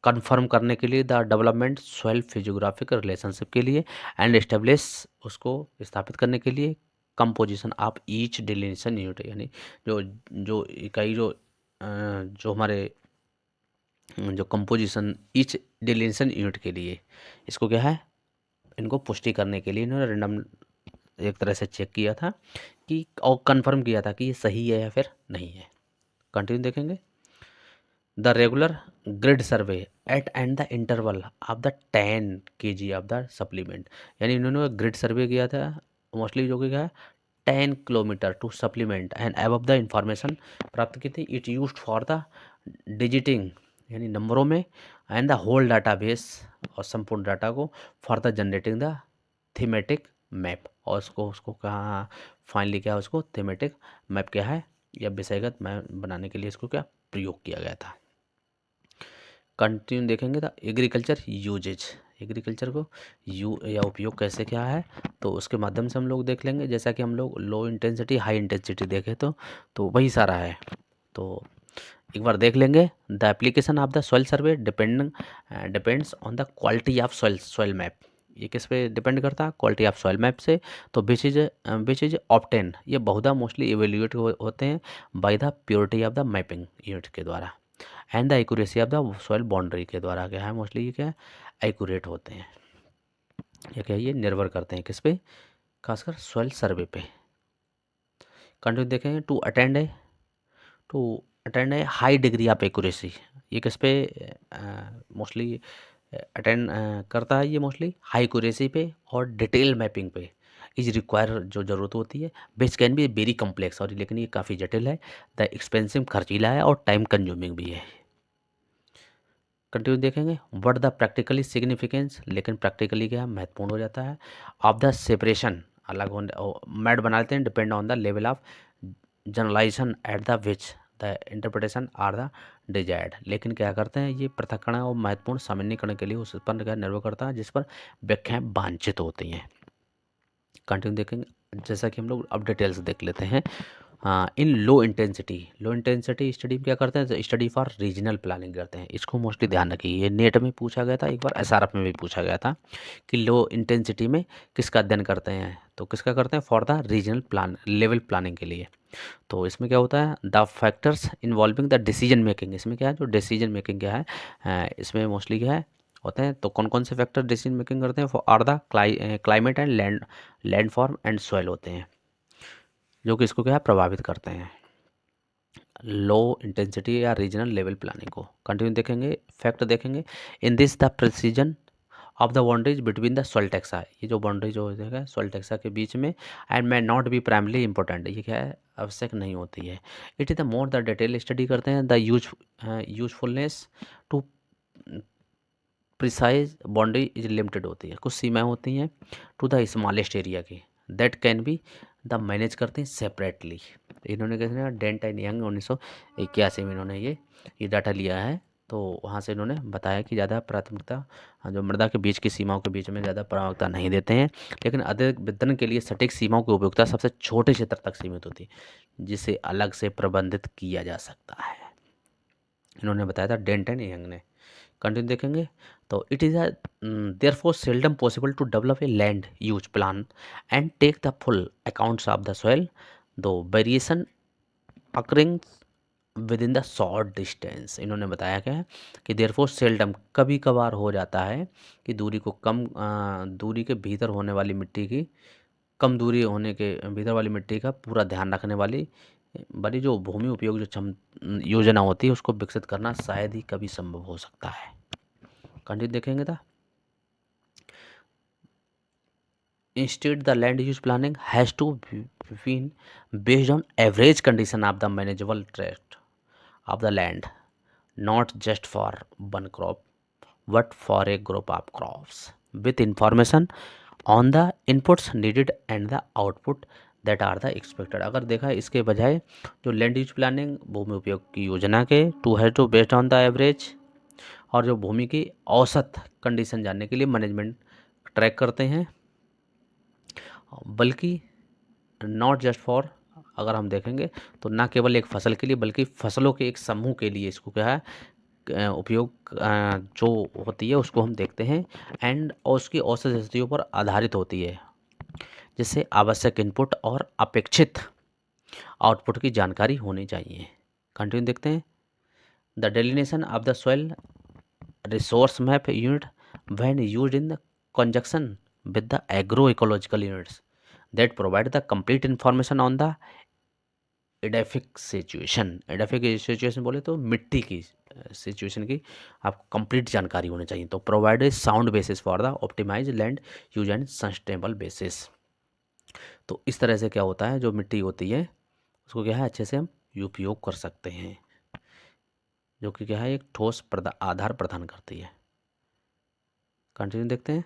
confirm करने के लिए the development soil physiographic relationship के लिए, एंड एस्टेब्लिश उसको स्थापित करने के लिए composition of each delineation unit, यानी जो जो इकाई जो हमारे जो कंपोजिशन ईच डिलिनेशन यूनिट के लिए इसको क्या है इनको पुष्टि करने के लिए इन्होंने रैंडम एक तरह से चेक किया था कि और कंफर्म किया था कि ये सही है या फिर नहीं है। कंटिन्यू देखेंगे। The regular grid survey at and the interval of the 10 kg of the supplement, यानी इन्होंने ग्रिड सर्वे किया था मोस्टली जो कि क्या है 10 kilometre to supplement and above the information प्राप्त की थी। It used for the digitising, यानी नंबरों में, and the whole data base, और संपूर्ण डाटा को for the generating the thematic map, और उसको उसको कहाँ फाइनली क्या उसको थीमेटिक मैप क्या है या विषयगत मैप बनाने के लिए इसको क्या प्रयोग किया गया था। कंटिन्यू देखेंगे तो एग्रीकल्चर यूजेज, एग्रीकल्चर को यू या उपयोग कैसे क्या है तो उसके माध्यम से हम लोग देख लेंगे। जैसा कि हम लोग लो इंटेंसिटी हाई इंटेंसिटी देखे तो वही सारा है। तो एक बार देख लेंगे। The application of the soil survey depends on the quality of soil map, ये किस पे डिपेंड करता है क्वालिटी ऑफ सॉइल मैप से। तो विच इज ऑब्टेन, ये बहुधा मोस्टली इवेल्यूएट होते हैं by the purity of the mapping unit के द्वारा, and the accuracy of the soil boundary के द्वारा क्या है मोस्टली ये क्या है एक्यूरेट होते हैं, या क्या ये निर्भर करते हैं किस पे खासकर सॉइल सर्वे पे। कंटिन्यू देखेंगे। To attend a high degree of accuracy, ये किस पे मोस्टली अटेंड करता है, ये मोस्टली हाई एक्यूरेसी पे और डिटेल मैपिंग पे इज रिक्वायर जो ज़रूरत होती है, which can be very complex, और लेकिन ये काफ़ी जटिल है, द एक्सपेंसिव खर्चीला है और टाइम कंज्यूमिंग भी है। कंटिन्यू देखेंगे। व्हाट द प्रैक्टिकली सिग्निफिकेंस, लेकिन प्रैक्टिकली क्या महत्वपूर्ण हो जाता है ऑफ द सेपरेशन, अलग होने मैट बनाते हैं depend on the level of generalisation at the which the interpretation are the desired, लेकिन क्या करते हैं ये पृथक्करण और महत्वपूर्ण सामान्यकरण के लिए उस पर क्या निर्भर करता है जिस पर व्याख्याएं वांछित होती हैं। कंटिन्यू देखेंगे। जैसा कि हम लोग अब डिटेल्स देख लेते हैं। इन लो इंटेंसिटी स्टडी में क्या करते हैं स्टडी फॉर रीजनल प्लानिंग करते हैं, इसको मोस्टली ध्यान रखिए। ये नेट में पूछा गया था एक बार, एसआरएफ में भी पूछा गया था कि लो इंटेंसिटी में किसका अध्ययन करते हैं, तो किसका करते हैं for the regional plan level planning के लिए। तो इसमें क्या होता है the factors involving the decision making, इसमें क्या है जो डिसीजन मेकिंग क्या है इसमें मोस्टली क्या है होते हैं। तो कौन कौन से फैक्टर डिसीजन मेकिंग करते हैं for are the climate and land form and soil होते हैं जो कि इसको क्या है प्रभावित करते हैं लो इंटेंसिटी या रीजनल लेवल प्लानिंग को। कंटिन्यू देखेंगे। फैक्ट देखेंगे। In this the precision of the boundaries between the soil taxa, ये जो बाउंड्री जो है सॉइल टेक्सा के बीच में, and may not be primarily important, ये क्या है आवश्यक नहीं होती है। It is the more the detail study करते हैं the usefulness to precise boundary is limited होती है, कुछ सीमाएं होती हैं टू द स्मॉलेस्ट एरिया की that can be the manage करते हैं सेपरेटली। इन्होंने कैसे डेंट एंड यंग 1981 में इन्होंने ये डाटा लिया है। तो वहाँ से इन्होंने बताया कि ज़्यादा प्राथमिकता जो मृदा के बीच की सीमाओं के बीच में ज़्यादा प्राथमिकता नहीं देते हैं, लेकिन अधिक वितरण के लिए सटीक सीमाओं की उपयोगिता सबसे छोटे क्षेत्र तक सीमित होती है जिसे अलग से प्रबंधित किया जा सकता है, इन्होंने बताया था डेंट एंड यंग ने। कंटिन्यू देखेंगे। तो it is therefore seldom possible to develop a land use plan and take the full accounts of the soil though variation occurring within the short distance. इन्होंने बताया क्या है कि therefore seldom, कभी कभार हो जाता है कि दूरी को कम दूरी के भीतर होने वाली मिट्टी की, कम दूरी होने के भीतर वाली मिट्टी का पूरा ध्यान रखने वाली वाली जो भूमि उपयोग जो योजना होती है उसको विकसित करना शायद ही कभी संभव हो सकता है। कंटिन्यू देखेंगे था। Instead, the land use planning has to be based on average condition of the manageable tract of the land, not just for one crop, but for a group of crops, with information on the inputs needed and the output that are the expected। अगर देखा इसके बजाय जो land use planning भूमि उपयोग की योजना के to है to based on the average, और जो भूमि की औसत कंडीशन जानने के लिए मैनेजमेंट ट्रैक करते हैं, बल्कि नॉट जस्ट फॉर, अगर हम देखेंगे तो ना केवल एक फसल के लिए बल्कि फसलों के एक समूह के लिए इसको क्या है उपयोग जो होती है उसको हम देखते हैं, एंड और उसकी औसत स्थितियों पर आधारित होती है, जिससे आवश्यक इनपुट और अपेक्षित आउटपुट की जानकारी होनी चाहिए। कंटिन्यू देखते हैं। The delineation of the soil resource map unit when used in conjunction with the agroecological units that provide the complete information on the edaphic situation. Edaphic situation बोले तो मिट्टी की सिचुएशन की आपको कंप्लीट जानकारी होनी चाहिए। तो provide a sound basis for the optimise land use and sustainable basis. तो इस तरह से क्या होता है, जो मिट्टी होती है उसको क्या है अच्छे से हम उपयोग कर सकते हैं, जो कि क्या है एक ठोस आधार प्रदान करती है। कंटिन्यू देखते हैं।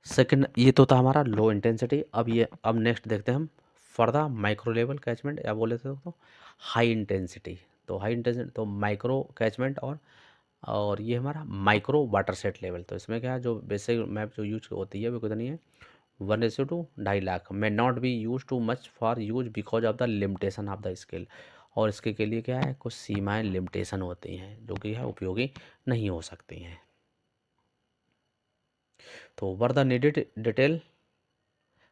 सेकंड, ये तो था हमारा लो इंटेंसिटी। अब नेक्स्ट देखते हैं हम for the micro level catchment, या बोले तो हाई इंटेंसिटी। तो हाई इंटेंसिटी तो माइक्रो कैचमेंट और ये हमारा माइक्रो वाटर सेट लेवल। तो इसमें क्या है जो बेसिक मैप जो यूज होती है वो कितनी है 1:2.5 lakh, may not be use too much for use because of the limitation of the scale. और इसके के लिए क्या है कुछ सीमाएँ लिमिटेशन होती हैं जो कि है उपयोगी नहीं हो सकती हैं। तो were the needed detail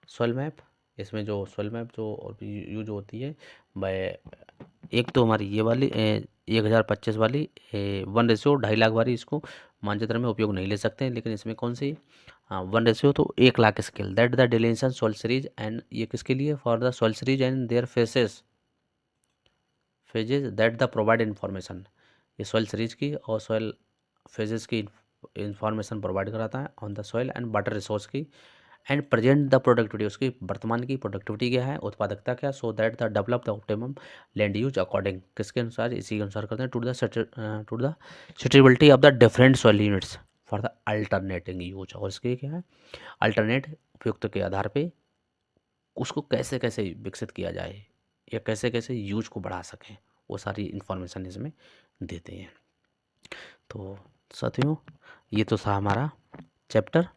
soil map, इसमें जो सॉइल मैप जो यूज होती है बाय, एक तो हमारी ये वाली 1025 वाली 1:2.5 लाख वाली, इसको मानचित्र में उपयोग नहीं ले सकते हैं। लेकिन इसमें कौन सी 1:, तो 1 lakh scale that the dilation soil series, and ये किसके लिए for the soil series and their phases that the provide information. ये सॉइल सीरीज की और सॉइल फेजेस की इंफॉर्मेशन प्रोवाइड कराता है on the soil and water resource की, एंड प्रेजेंट द प्रोडक्टिविटी, उसकी वर्तमान की प्रोडक्टिविटी क्या है, उत्पादकता क्या, so that the develop the optimum land use according, किसके अनुसार, इसी के अनुसार करते हैं to the suitability of the different soil units for the alternating use. और इसके क्या है अल्टरनेट उपयुक्त के आधार पे उसको कैसे कैसे विकसित किया जाए या कैसे कैसे यूज को बढ़ा सकें, वो सारी इंफॉर्मेशन इसमें देते हैं। तो साथियों ये तो था हमारा चैप्टर।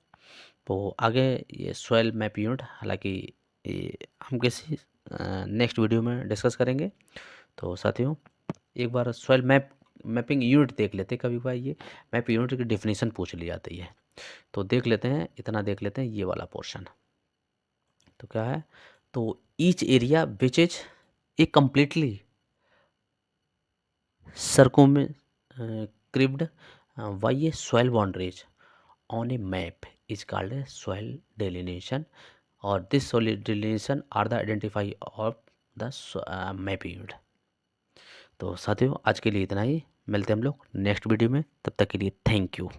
तो आगे ये सॉइल मैप यूनिट, हालांकि ये हम किसी नेक्स्ट वीडियो में डिस्कस करेंगे। तो साथियों एक बार सॉइल मैपिंग यूनिट देख लेते हैं। कभी कभार ये मैप यूनिट की डेफिनेशन पूछ ली जाती है, तो देख लेते हैं, इतना देख लेते हैं ये वाला पोर्शन। तो क्या है, तो each area which is a completely circumscribed by a soil boundaries on a map is called a soil delineation, or this soil delineation are the identify of the map unit। तो साथियों आज के लिए इतना ही, मिलते हैं हम लोग नेक्स्ट वीडियो में, तब तक के लिए थैंक यू।